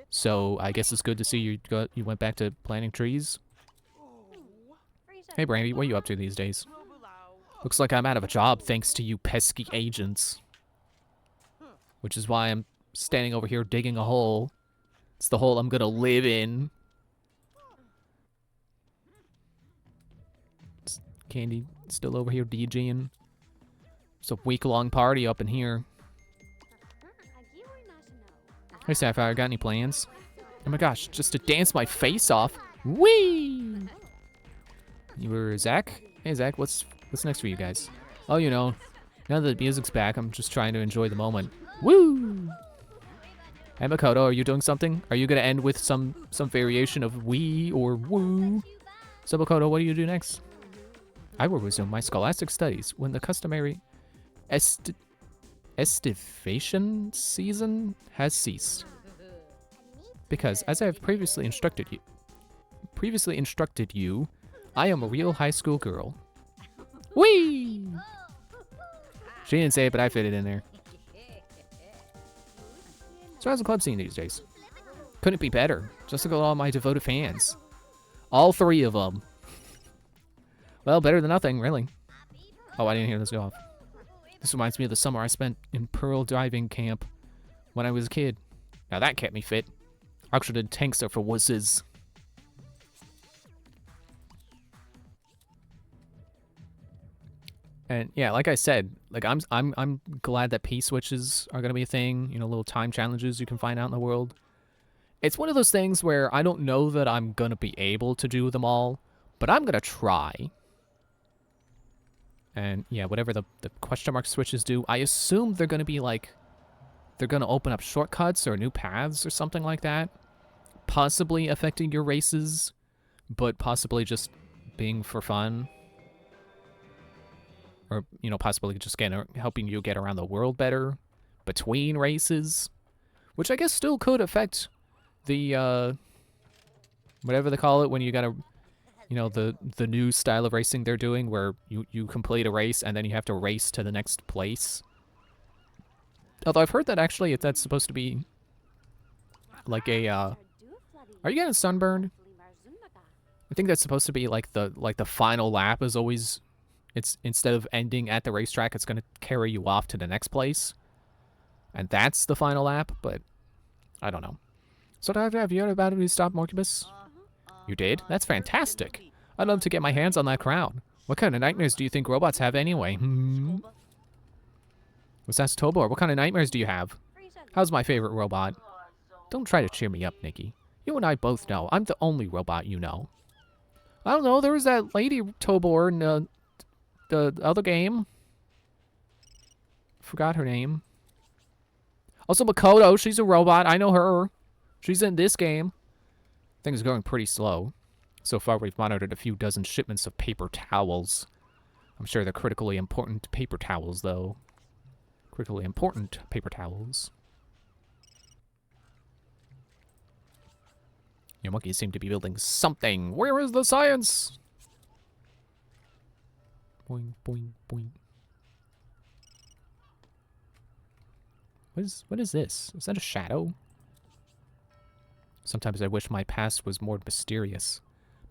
So I guess it's good to see you went back to planting trees. Hey, Brandy, what are you up to these days? Looks like I'm out of a job thanks to you pesky agents. Which is why I'm standing over here digging a hole. It's the hole I'm gonna live in. Candy still over here DJing. It's a week-long party up in here. Hey, Sapphire, got any plans? Oh my gosh, just to dance my face off. Whee! You were Zach? Hey, Zach, what's next for you guys? Oh, you know, now that the music's back, I'm just trying to enjoy the moment. Woo! Hey, Makoto, are you doing something? Are you gonna end with some variation of wee or woo? So, Makoto, what do you do next? I will resume my scholastic studies when the customary estivation season has ceased. Because, as I have previously instructed you, previously instructed you. I am a real high school girl. Whee! She didn't say it, but I fit it in there. So how's the club scene these days? Couldn't be better. Just look at all my devoted fans. All 3 of them. Well, better than nothing, really. Oh, I didn't hear this go off. This reminds me of the summer I spent in Pearl Diving Camp when I was a kid. Now that kept me fit. Oxygen tanks are for wusses. And yeah, like I said, like I'm glad that P-switches are gonna be a thing. You know, little time challenges you can find out in the world. It's one of those things where I don't know that I'm gonna be able to do them all, but I'm gonna try. And yeah, whatever the question mark switches do, I assume they're gonna be like, they're gonna open up shortcuts or new paths or something like that. Possibly affecting your races, but possibly just being for fun. Or, you know, possibly just helping you get around the world better between races. Which I guess still could affect the, whatever they call it when you gotta, you know, the new style of racing they're doing where you complete a race and then you have to race to the next place. Although I've heard that actually if that's supposed to be like a, are you getting sunburned? I think that's supposed to be like the final lap is always, it's instead of ending at the racetrack, it's going to carry you off to the next place. And that's the final lap, but I don't know. So have you heard about it? We stopped Morcubus? You did? That's fantastic. I'd love to get my hands on that crown. What kind of nightmares do you think robots have anyway? What's that, Tobor? What kind of nightmares do you have? How's my favorite robot? Don't try to cheer me up, Nikki. You and I both know I'm the only robot you know. I don't know, there was that lady Tobor in the other game. Forgot her name. Also, Makoto, she's a robot. I know her. She's in this game. Things are going pretty slow. So far, we've monitored a few dozen shipments of paper towels. I'm sure they're critically important paper towels, though. Critically important paper towels. Your monkeys seem to be building something. Where is the science? Boing, boing, boing. What is this? Is that a shadow? Sometimes I wish my past was more mysterious.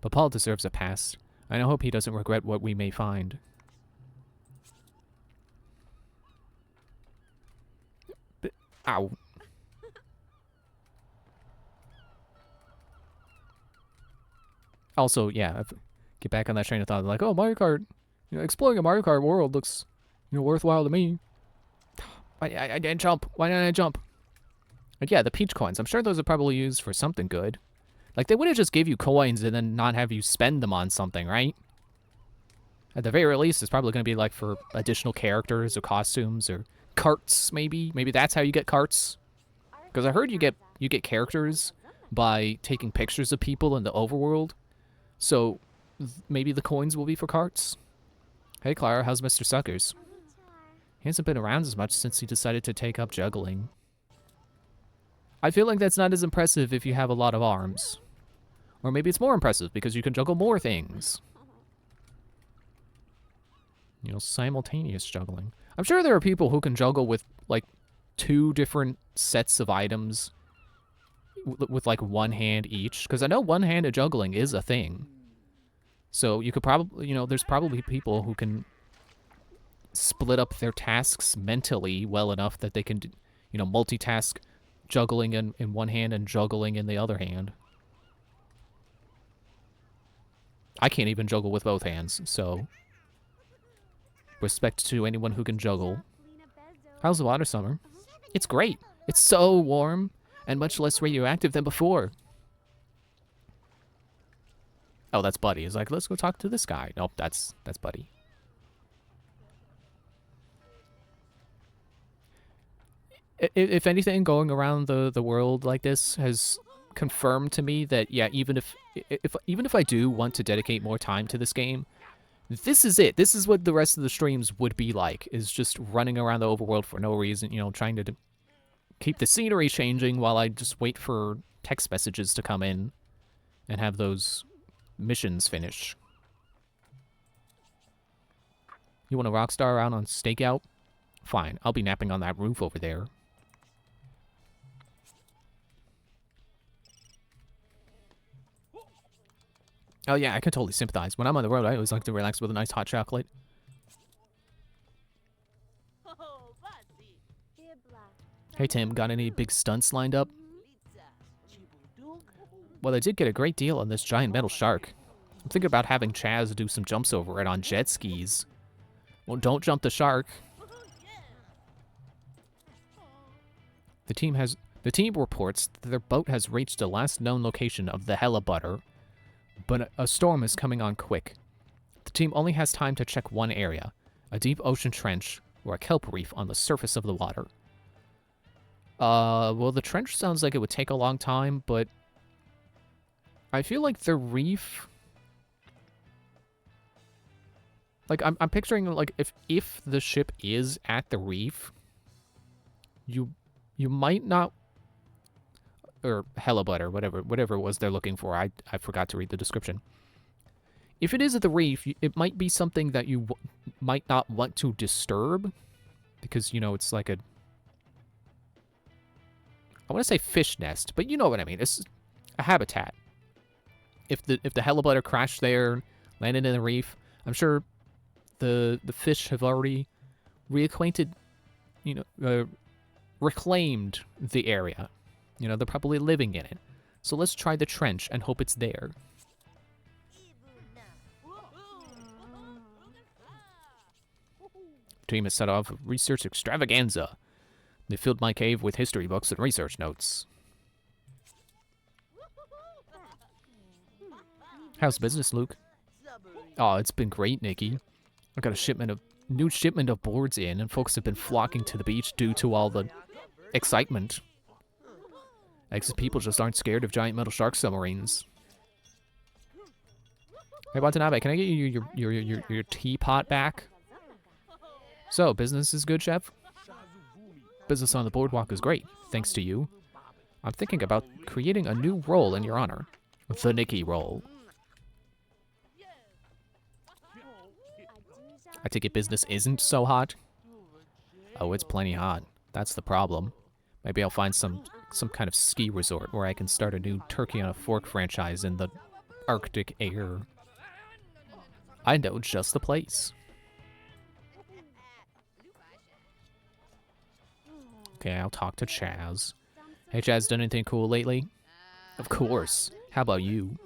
But Paul deserves a past, and I hope he doesn't regret what we may find. Ow. Also, yeah, get back on that train of thought. Like, oh, Mario Kart, you know, exploring a Mario Kart world looks, you know, worthwhile to me. I didn't jump. Why didn't I jump? And yeah, the Peach coins. I'm sure those are probably used for something good. Like, they wouldn't just give you coins and then not have you spend them on something, right? At the very least, it's probably going to be, like, for additional characters or costumes or carts, maybe. Maybe that's how you get carts. Because I heard you get characters by taking pictures of people in the overworld. So, maybe the coins will be for carts? Hey, Clara, how's Mr. Suckers? He hasn't been around as much since he decided to take up juggling. I feel like that's not as impressive if you have a lot of arms. Or maybe it's more impressive because you can juggle more things. You know, simultaneous juggling. I'm sure there are people who can juggle with, like, 2 different sets of items with like, one hand each. Because I know one-handed juggling is a thing. So you could probably, you know, there's probably people who can split up their tasks mentally well enough that they can, you know, multitask juggling in one hand and juggling in the other hand. I can't even juggle with both hands, so respect to anyone who can juggle. How's the water, Summer? It's great. It's so warm and much less radioactive than before. Oh, that's Buddy. He's like, let's go talk to this guy. Nope, that's Buddy. If anything, going around the world like this has confirmed to me that, yeah, even if I do want to dedicate more time to this game, this is it. This is what the rest of the streams would be like, is just running around the overworld for no reason, you know, trying to keep the scenery changing while I just wait for text messages to come in and have those missions finish. You want a rock star out on stakeout? Fine, I'll be napping on that roof over there. Oh yeah, I can totally sympathize. When I'm on the road, I always like to relax with a nice hot chocolate. Hey Tim, got any big stunts lined up? Well, I did get a great deal on this giant metal shark. I'm thinking about having Chaz do some jumps over it on jet skis. Well, don't jump the shark. The team reports that their boat has reached the last known location of the Helibutter, but a storm is coming on quick. The team only has time to check one area, a deep ocean trench or a kelp reef on the surface of the water. Well, the trench sounds like it would take a long time, but I feel like the reef... Like, I'm picturing, like, if the ship is at the reef, you might not... Or Helibutter, whatever it was they're looking for. I forgot to read the description. If it is at the reef, it might be something that you might not want to disturb, because, you know, it's like a... I want to say fish nest, but you know what I mean. It's a habitat. If the Helibutter crashed there, landed in the reef, I'm sure the fish have already reacquainted, you know, reclaimed the area. You know, they're probably living in it. So let's try the trench and hope it's there. Team has set off a research extravaganza. They filled my cave with history books and research notes. How's business, Luke? Oh, it's been great, Nikki. I got a new shipment of boards in, and folks have been flocking to the beach due to all the excitement. I guess people just aren't scared of giant metal shark submarines. Hey, Watanabe, can I get you your teapot back? So, business is good, chef? Business on the boardwalk is great, thanks to you. I'm thinking about creating a new role in your honor. The Nikki role. I take it business isn't so hot? Oh, it's plenty hot. That's the problem. Maybe I'll find some kind of ski resort where I can start a new Turkey on a Fork franchise in the Arctic air. I know just the place. Okay, I'll talk to Chaz. Hey, Chaz, done anything cool lately? Of course. How about you?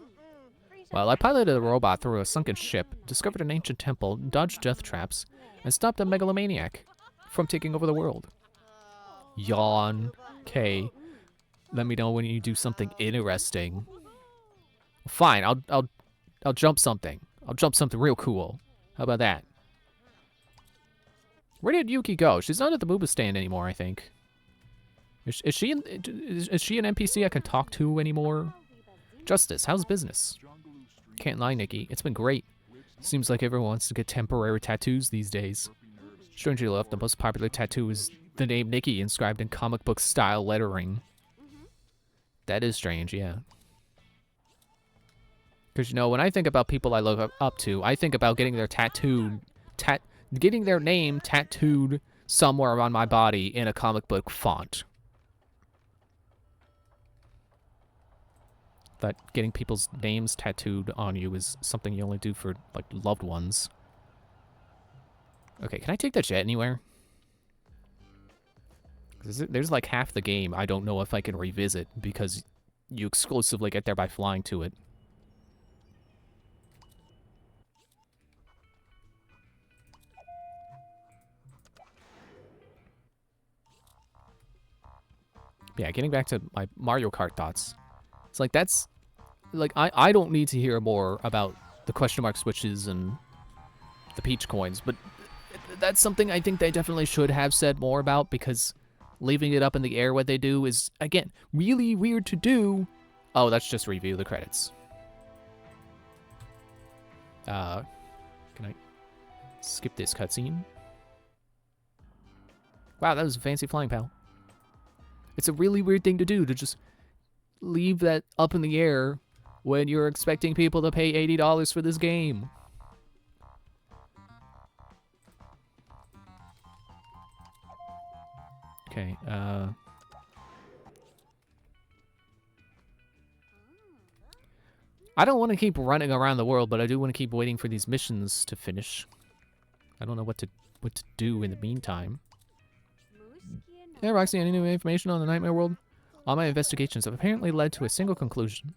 Well, I piloted a robot through a sunken ship, discovered an ancient temple, dodged death traps, and stopped a megalomaniac from taking over the world. Yawn. Okay. Let me know when you do something interesting. Fine, I'll jump something. I'll jump something real cool. How about that? Where did Yuki go? She's not at the Booba stand anymore, I think. Is she an NPC I can talk to anymore? Justice, how's business? Can't lie, Nikki. It's been great. Seems like everyone wants to get temporary tattoos these days. Strangely enough, the most popular tattoo is the name Nikki inscribed in comic book style lettering. That is strange, yeah. Because, you know, when I think about people I look up to, I think about getting their getting their name tattooed somewhere on my body in a comic book font. That getting people's names tattooed on you is something you only do for, like, loved ones. Okay, can I take that jet anywhere? There's like half the game I don't know if I can revisit because you exclusively get there by flying to it. Yeah, getting back to my Mario Kart thoughts. It's like that's... Like, I don't need to hear more about the question mark switches and the peach coins, but that's something I think they definitely should have said more about, because leaving it up in the air what they do is, again, really weird to do. Oh, let's just review the credits. Can I skip this cutscene? Wow, that was a fancy flying pal. It's a really weird thing to do, to just leave that up in the air when you're expecting people to pay $80 for this game. Okay, I don't want to keep running around the world, but I do want to keep waiting for these missions to finish. I don't know what to do in the meantime. Hey, Roxy, any new information on the Nightmare World? All my investigations have apparently led to a single conclusion.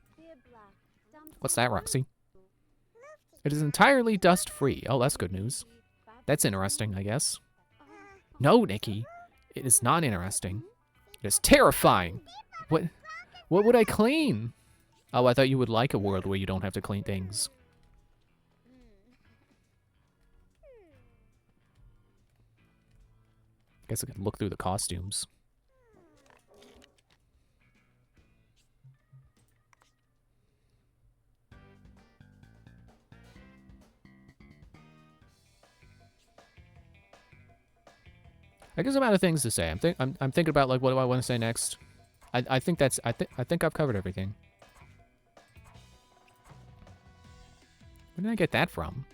What's that, Roxy? It is entirely dust-free. Oh, that's good news. That's interesting, I guess. No, Nikki. It is not interesting. It is terrifying. What would I clean? Oh, I thought you would like a world where you don't have to clean things. Guess I could look through the costumes. I guess I'm out of things to say. I'm thinking about like what do I want to say next. I think I've covered everything. Where did I get that from?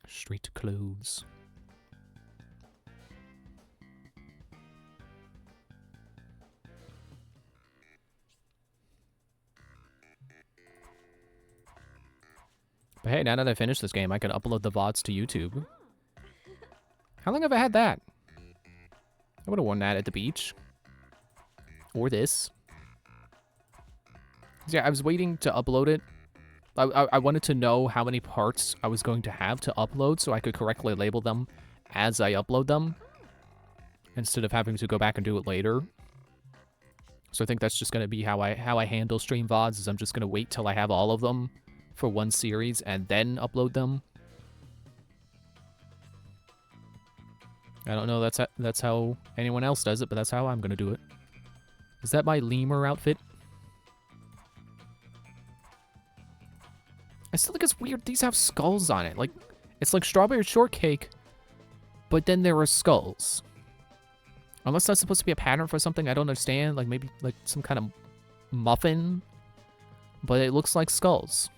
Street clothes. But hey, now that I finished this game, I can upload the VODs to YouTube. How long have I had that? I would have worn that at the beach. Or this. Yeah, I was waiting to upload it. I wanted to know how many parts I was going to have to upload so I could correctly label them as I upload them. Instead of having to go back and do it later. So I think that's just going to be how I handle stream VODs, is I'm just going to wait till I have all of them for one series and then upload them. I don't know that's how anyone else does it, but that's how I'm going to do it. Is that my lemur outfit? I still think it's weird these have skulls on it. Like, it's like strawberry shortcake, but then there are skulls. Unless that's supposed to be a pattern for something I don't understand, like maybe like some kind of muffin, but it looks like skulls.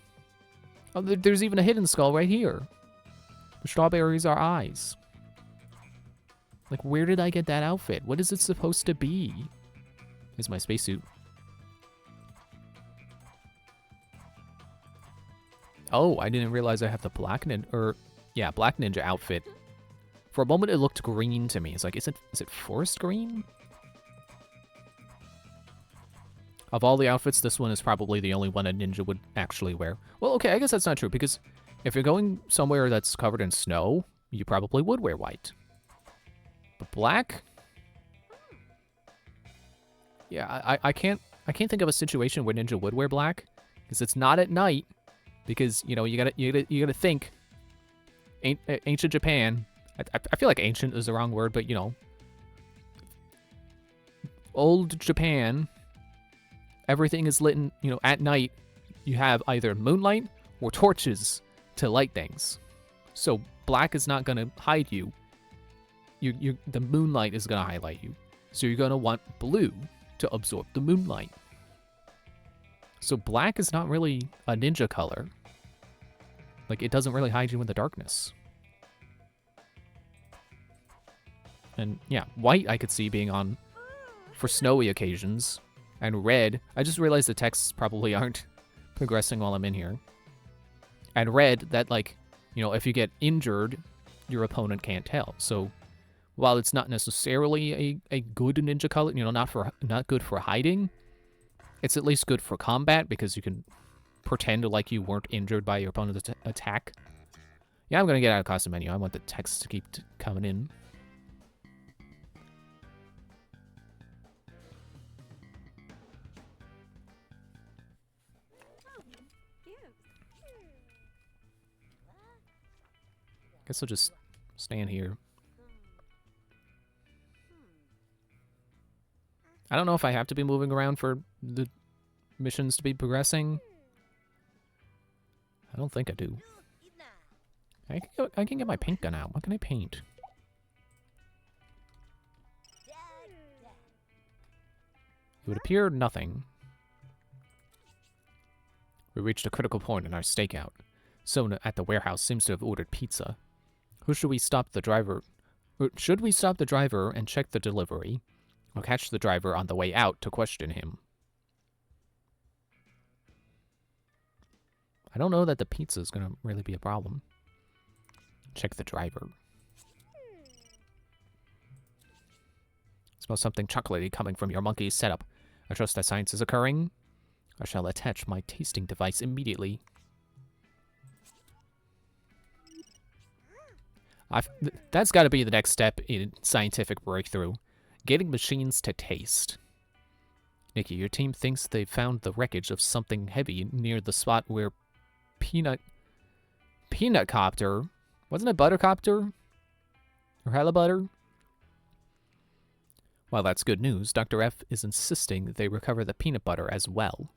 Oh, there's even a hidden skull right here. The strawberries are eyes. Like, where did I get that outfit? What is it supposed to be? Here's my spacesuit. Oh, I didn't realize I have the black ninja outfit. For a moment, it looked green to me. It's like, is it forest green? Of all the outfits, this one is probably the only one a ninja would actually wear. Well, okay, I guess that's not true, because if you're going somewhere that's covered in snow, you probably would wear white. But black? Yeah, I can't think of a situation where ninja would wear black, because it's not at night. Because, you know, you gotta think. Ancient Japan. I feel like ancient is the wrong word, but, you know. Old Japan. Everything is lit, you know, at night. You have either moonlight or torches to light things. So black is not gonna hide you. The moonlight is gonna highlight you. So you're gonna want blue to absorb the moonlight. So black is not really a ninja color. Like, it doesn't really hide you in the darkness. And yeah, white I could see being on for snowy occasions. And red, I just realized the texts probably aren't progressing while I'm in here. And red, that, like, you know, if you get injured, your opponent can't tell. So while it's not necessarily a good ninja color, you know, not good for hiding, it's at least good for combat, because you can pretend like you weren't injured by your opponent's attack. Yeah, I'm gonna get out of costume menu. I want the text to keep coming in. Guess I'll just stand here. I don't know if I have to be moving around for the missions to be progressing. I don't think I do. I can get my paint gun out. What can I paint? It would appear nothing. We reached a critical point in our stakeout. Someone at the warehouse seems to have ordered pizza. Who should we stop the driver? Or should we stop the driver and check the delivery? Or catch the driver on the way out to question him? I don't know that the pizza is going to really be a problem. Check the driver. Smell something chocolatey coming from your monkey's setup. I trust that science is occurring. I shall attach my tasting device immediately. That's got to be the next step in scientific breakthrough. Getting machines to taste. Nikki, your team thinks they found the wreckage of something heavy near the spot where Peanut Copter... Wasn't it Buttercopter? Or Helibutter? While that's good news, Dr. F is insisting they recover the peanut butter as well.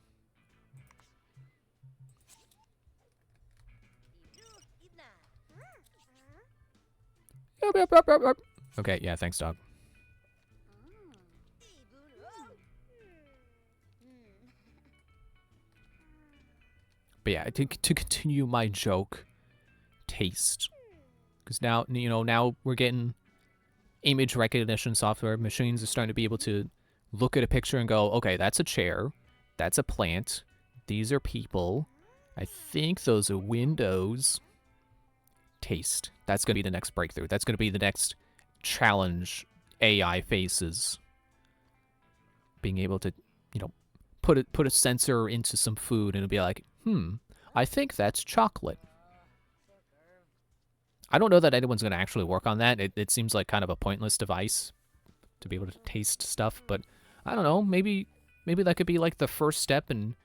Okay, yeah, thanks, dog. But yeah, to continue my joke, taste. Because now, you know, now we're getting image recognition software. Machines are starting to be able to look at a picture and go, okay, that's a chair. That's a plant. These are people. I think those are windows. Taste. That's going to be the next breakthrough. That's going to be the next challenge AI faces. Being able to, you know, put a sensor into some food and it'll be like, I think that's chocolate. I don't know that anyone's going to actually work on that. It seems like kind of a pointless device to be able to taste stuff, but I don't know. Maybe that could be like the first step in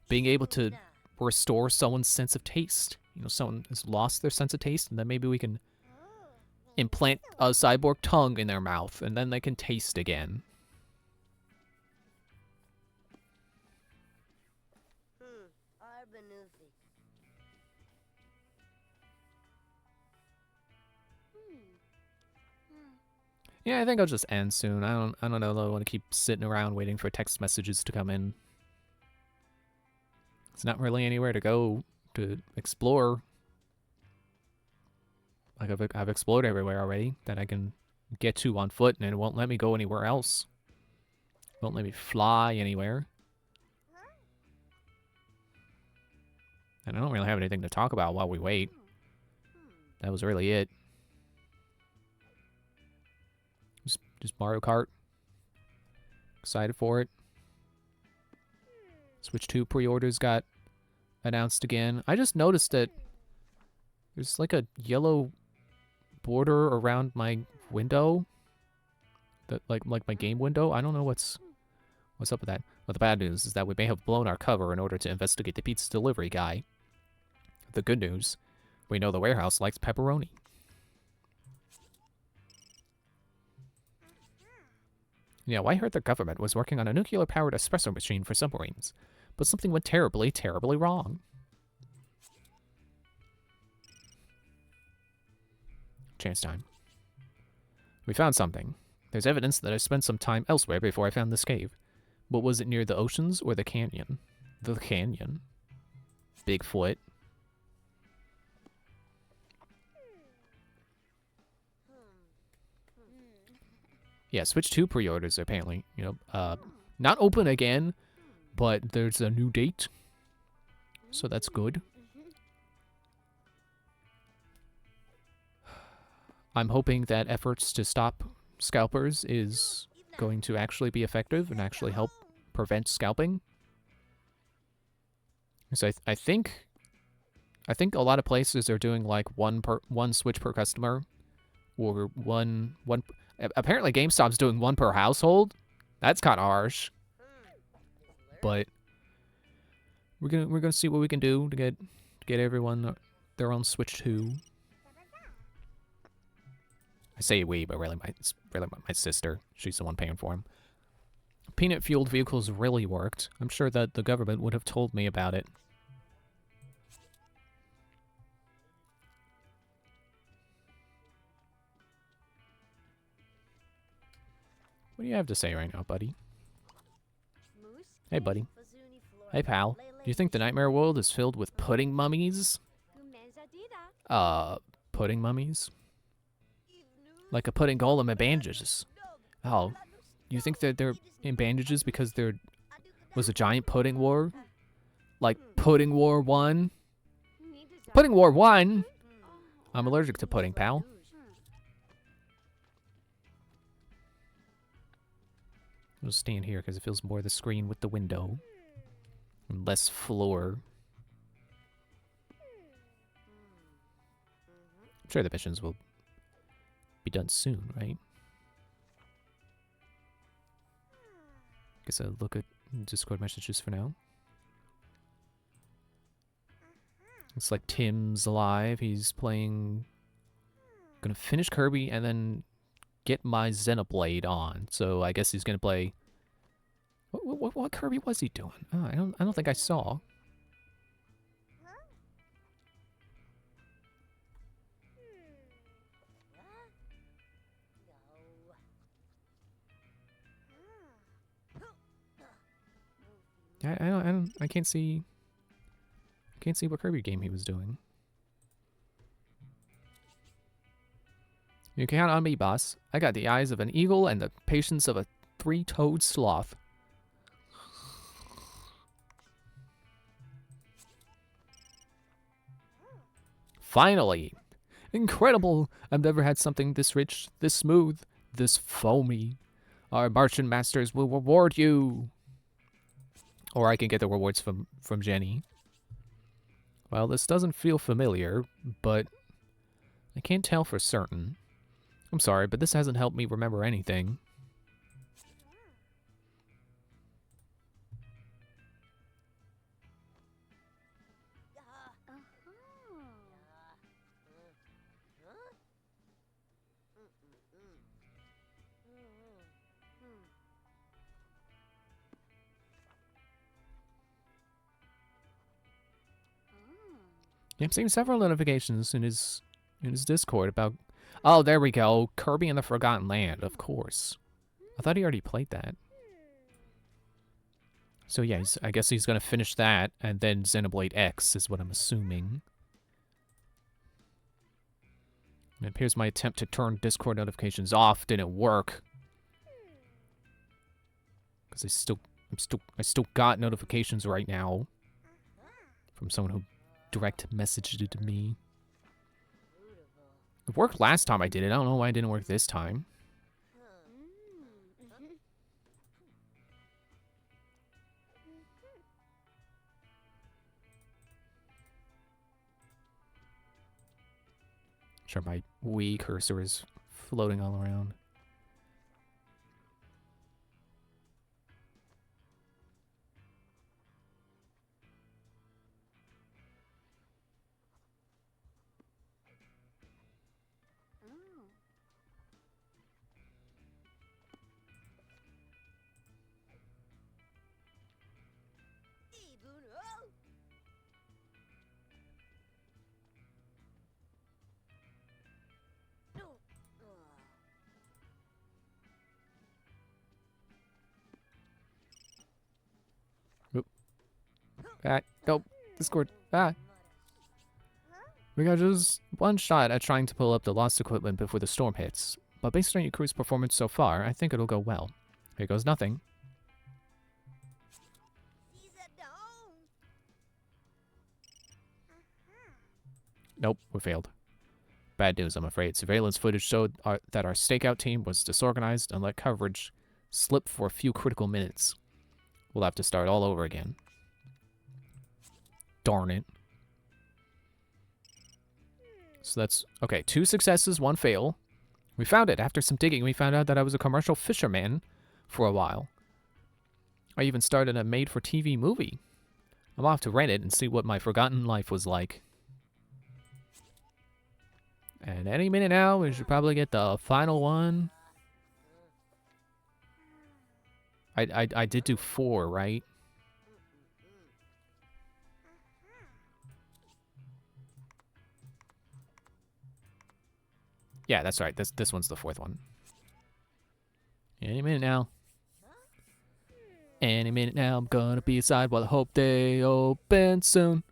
being able to restore someone's sense of taste. You know, someone has lost their sense of taste, and then maybe we can implant a cyborg tongue in their mouth, and then they can taste again. Yeah, I think I'll just end soon. I don't know that I want to keep sitting around waiting for text messages to come in. It's not really anywhere to go to explore. Like I've explored everywhere already that I can get to on foot, and it won't let me go anywhere else. It won't let me fly anywhere. And I don't really have anything to talk about while we wait. That was really it. Just Mario Kart. Excited for it. Switch 2 pre-orders got announced again. I just noticed that there's like a yellow border around my window. That like my game window. I don't know what's up with that. Well, the bad news is that we may have blown our cover in order to investigate the pizza delivery guy. The good news, we know the warehouse likes pepperoni. Yeah, I heard the government was working on a nuclear-powered espresso machine for submarines, but something went terribly, terribly wrong. Chance time. We found something. There's evidence that I spent some time elsewhere before I found this cave. But was it near the oceans or the canyon? The canyon. Bigfoot. Yeah, Switch 2 pre-orders apparently, you know, not open again, but there's a new date. So that's good. I'm hoping that efforts to stop scalpers is going to actually be effective and actually help prevent scalping. So I think a lot of places are doing like one Switch per customer, or one. Apparently GameStop's doing one per household. That's kind of harsh. But we're gonna see what we can do to get everyone their own Switch 2. I say we, but it's really my sister. She's the one paying for them. Peanut-fueled vehicles really worked. I'm sure that the government would have told me about it. What do you have to say right now, buddy? Hey, buddy. Hey, pal. Do you think the nightmare world is filled with pudding mummies? Pudding mummies? Like a pudding golem in bandages. Oh, you think that they're in bandages because there was a giant pudding war? Like Pudding War 1? Pudding War 1? I'm allergic to pudding, pal. I'll stand here because it feels more the screen with the window. And less floor. I'm sure the missions will be done soon, right? Guess I'll look at Discord messages for now. It's like Tim's live. He's playing... Gonna finish Kirby and then get my Xenoblade on. So I guess he's gonna play... What Kirby was he doing? Oh, I don't think I saw. I can't see what Kirby game he was doing. You can count on me, boss. I got the eyes of an eagle and the patience of a three-toed sloth. Finally! Incredible! I've never had something this rich, this smooth, this foamy. Our merchant masters will reward you! Or I can get the rewards from Jenny. Well, this doesn't feel familiar, but I can't tell for certain. I'm sorry, but this hasn't helped me remember anything. Yeah, I'm seeing several notifications in his Discord about... Oh, there we go. Kirby and the Forgotten Land, of course. I thought he already played that. So yeah, I guess he's gonna finish that, and then Xenoblade X is what I'm assuming. And it appears my attempt to turn Discord notifications off didn't work. Because I still got notifications right now from someone who direct messaged it to me. It worked last time I did it. I don't know why it didn't work this time. Sure, my Wii cursor is floating all around. Nope. Discord. We got just one shot at trying to pull up the lost equipment before the storm hits. But based on your crew's performance so far, I think it'll go well. Here goes nothing. Nope, we failed. Bad news, I'm afraid. Surveillance footage showed that our stakeout team was disorganized and let coverage slip for a few critical minutes. We'll have to start all over again. Darn it. So that's... Okay, 2 successes, 1 fail. We found it. After some digging, we found out that I was a commercial fisherman for a while. I even started a made-for-TV movie. I'm off to rent it and see what my forgotten life was like. And any minute now, we should probably get the final one. I did do 4, right? Yeah, that's right. This one's the 4th one. Any minute now. Any minute now, I'm gonna be inside. Well, I hope they open soon.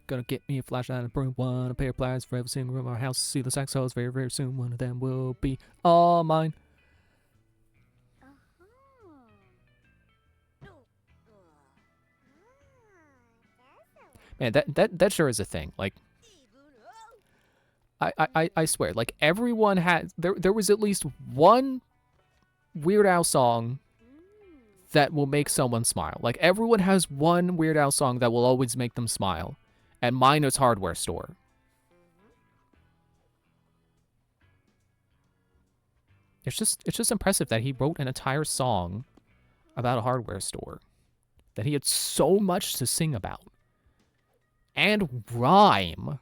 Gonna get me a flashlight and a broom, one, a pair of pliers for every single room in our house. See the sax holes very, very soon. One of them will be all mine. Man, that sure is a thing. Like, I swear, like everyone had there was at least one Weird Al song that will make someone smile. Like everyone has one Weird Al song that will always make them smile. And mine is Hardware Store. It's just impressive that he wrote an entire song about a hardware store. That he had so much to sing about. And rhyme.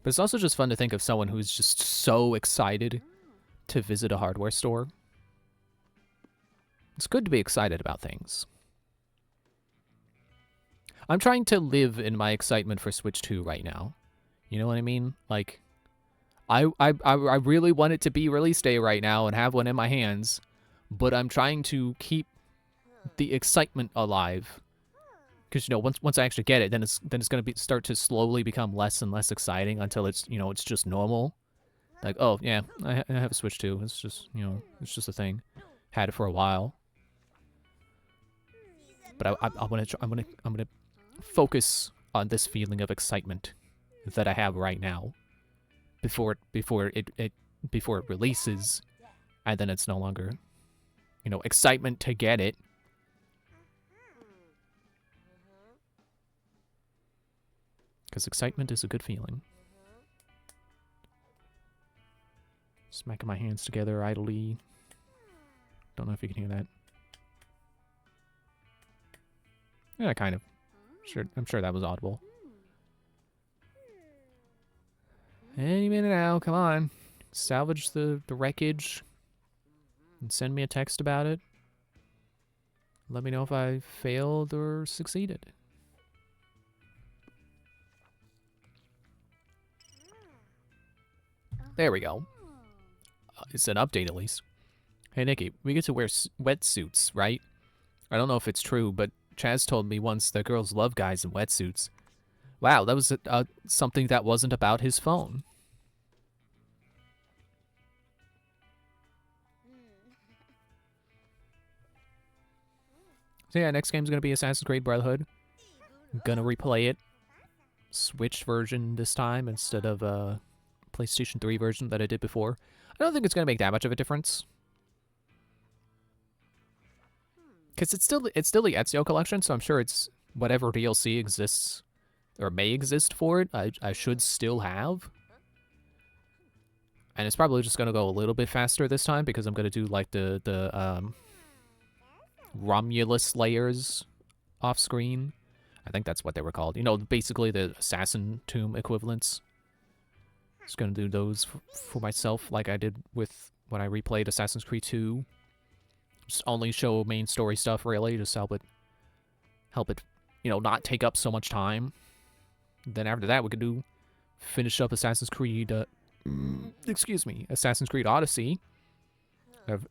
But it's also just fun to think of someone who's just so excited to visit a hardware store. It's good to be excited about things. I'm trying to live in my excitement for Switch 2 right now. You know what I mean? Like, I really want it to be release day right now and have one in my hands, but I'm trying to keep the excitement alive. Because, you know, once I actually get it, then it's going to start to slowly become less and less exciting until it's, you know, it's just normal. Like, oh, yeah, I have a Switch 2. It's just, you know, it's just a thing. Had it for a while. But I'm gonna focus on this feeling of excitement that I have right now before it releases, and then it's no longer, you know, excitement to get it. Because excitement is a good feeling. Smacking my hands together idly. Don't know if you can hear that. Yeah, kind of. Sure, I'm sure that was audible. Any minute now, come on. Salvage the wreckage. And send me a text about it. Let me know if I failed or succeeded. There we go. It's an update, at least. Hey, Nikki, we get to wear wetsuits, right? I don't know if it's true, but Chaz told me once that girls love guys in wetsuits. Wow, that was something that wasn't about his phone. So yeah, next game's gonna be Assassin's Creed Brotherhood. I'm gonna replay it. Switch version this time instead of PlayStation 3 version that I did before. I don't think it's gonna make that much of a difference. Because it's still the Ezio collection, so I'm sure it's whatever DLC exists or may exist for it, I should still have. And it's probably just gonna go a little bit faster this time because I'm gonna do like the Romulus layers off screen. I think that's what they were called. You know, basically the assassin tomb equivalents. Just gonna do those for myself like I did with when I replayed Assassin's Creed 2. Just only show main story stuff, really. Just help it, you know, not take up so much time. Then after that, we could finish up Assassin's Creed, Assassin's Creed Odyssey.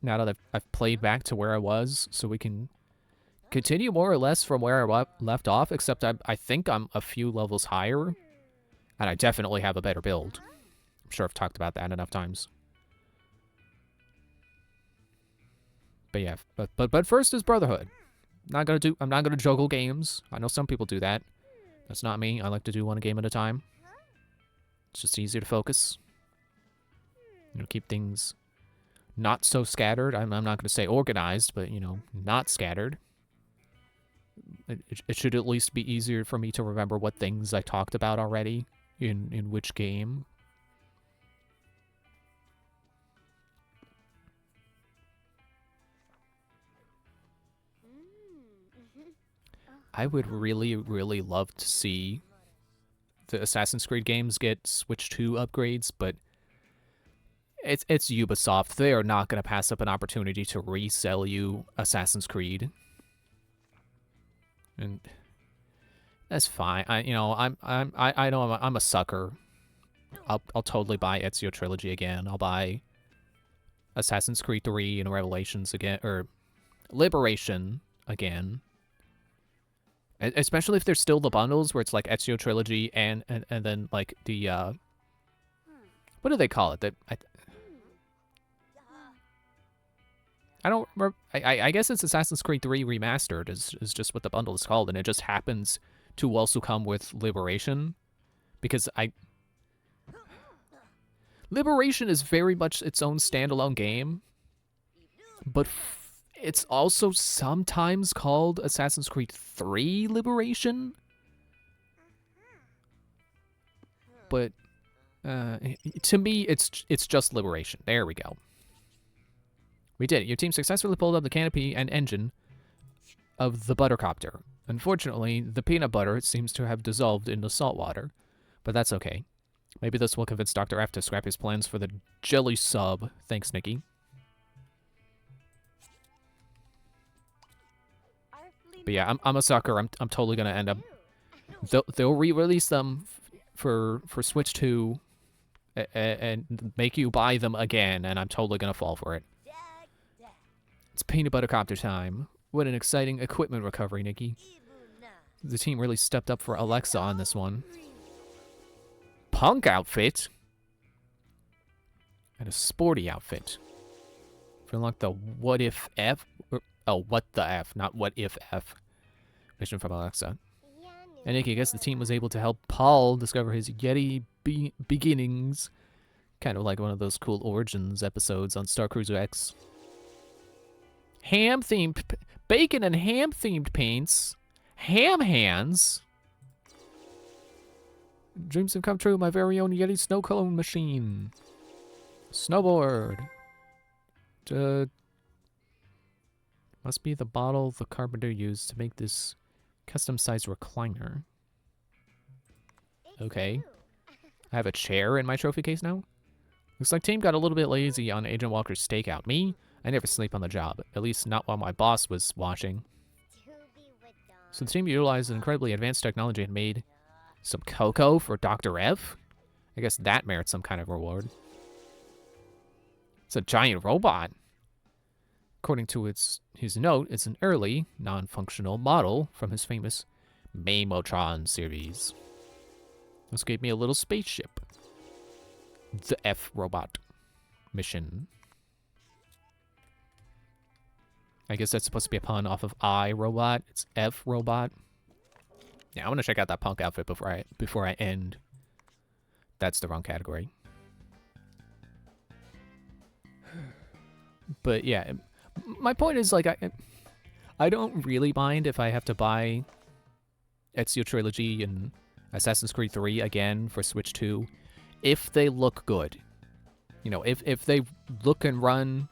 Now that I've played back to where I was, so we can continue more or less from where I left off, except I think I'm a few levels higher, and I definitely have a better build. I'm sure I've talked about that enough times. But yeah, but first is Brotherhood. I'm not gonna juggle games. I know some people do that. That's not me. I like to do one game at a time. It's just easier to focus. You know, keep things not so scattered. I'm not gonna say organized, but you know, not scattered. It should at least be easier for me to remember what things I talked about already in which game. I would really, really love to see the Assassin's Creed games get Switch 2 upgrades, but it's Ubisoft. They are not going to pass up an opportunity to resell you Assassin's Creed. And That's fine. I know I'm a sucker. I'll totally buy Ezio Trilogy again. I'll buy Assassin's Creed 3 and Revelations again, or Liberation again. Especially if there's still the bundles where it's like Ezio Trilogy and then like the what do they call it? I don't remember. I guess it's Assassin's Creed 3 Remastered is just what the bundle is called, and it just happens to also come with Liberation, because Liberation is very much its own standalone game, but it's also sometimes called Assassin's Creed 3 Liberation. But to me, it's just Liberation. There we go. We did it. Your team successfully pulled up the canopy and engine of the buttercopter. Unfortunately, the peanut butter seems to have dissolved in the salt water, but that's okay. Maybe this will convince Dr. F to scrap his plans for the jelly sub. Thanks, Nikki. But yeah, I'm a sucker. I'm totally gonna end up. They'll re-release them for Switch 2 and make you buy them again, and I'm totally gonna fall for it. It's peanut butter copter time. What an exciting equipment recovery, Nikki. The team really stepped up for Alexa on this one. Punk outfit? And a sporty outfit. Feeling like the what if F? Oh, what the F, not what if F. Mission from Alexa. And Nikki, I guess the team was able to help Paul discover his Yeti beginnings. Kind of like one of those cool Origins episodes on Star Cruiser X. Ham-themed... Bacon and ham-themed paints. Ham hands. Dreams have come true. My very own Yeti snow cone machine. Snowboard. Must be the bottle the carpenter used to make this custom-sized recliner. Okay. I have a chair in my trophy case now? Looks like team got a little bit lazy on Agent Walker's stakeout. Me? I never sleep on the job. At least not while my boss was watching. So the team utilized incredibly advanced technology and made some cocoa for Dr. F? I guess that merits some kind of reward. It's a giant robot. According to his note, it's an early, non-functional model from his famous Mamotron series. This gave me a little spaceship. The F robot mission. I guess that's supposed to be a pun off of I robot. It's F robot. Yeah, I want to check out that punk outfit before I end. That's the wrong category. But yeah, my point is, like, I don't really mind if I have to buy Ezio Trilogy and Assassin's Creed 3 again for Switch 2 if they look good. You know, if they look and run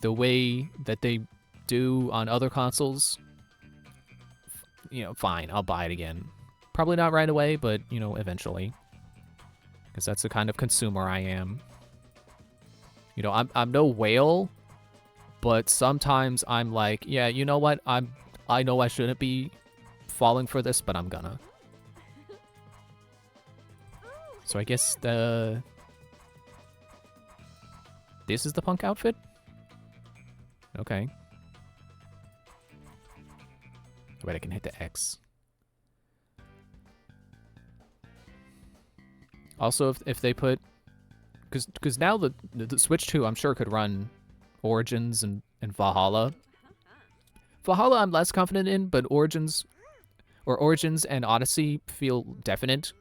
the way that they do on other consoles, you know, fine, I'll buy it again. Probably not right away, but, you know, eventually. Because that's the kind of consumer I am. You know, I'm no whale, but sometimes I'm like, yeah, you know what? I know I shouldn't be falling for this, but I'm gonna. So I guess this is the punk outfit? Okay. Wait, I can hit the X. Also, if they put... Because now the Switch 2, I'm sure, could run Origins and Valhalla. Valhalla I'm less confident in, but Origins and Odyssey feel definite.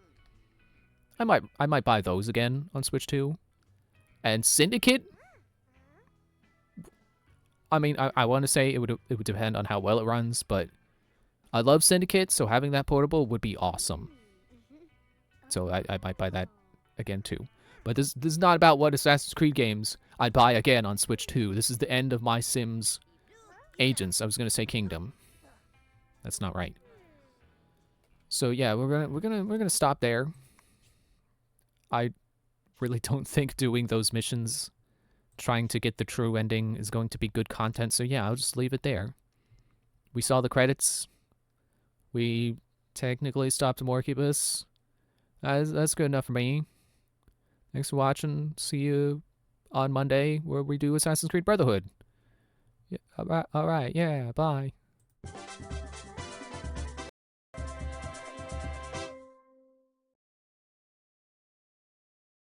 I might buy those again on Switch 2. And Syndicate... I mean, I want to say it would depend on how well it runs, but I love Syndicate, so having that portable would be awesome. So I might buy that again too. But this is not about what Assassin's Creed games I'd buy again on Switch 2. This is the end of MySims Agents. I was gonna say Kingdom. That's not right. So yeah, we're gonna stop there. I really don't think doing those missions, trying to get the true ending, is going to be good content. So yeah, I'll just leave it there. We saw the credits. We technically stopped a Morcubus. That's good enough for me. Thanks for watching. See you on Monday where we do Assassin's Creed Brotherhood. Yeah, all right, yeah, bye.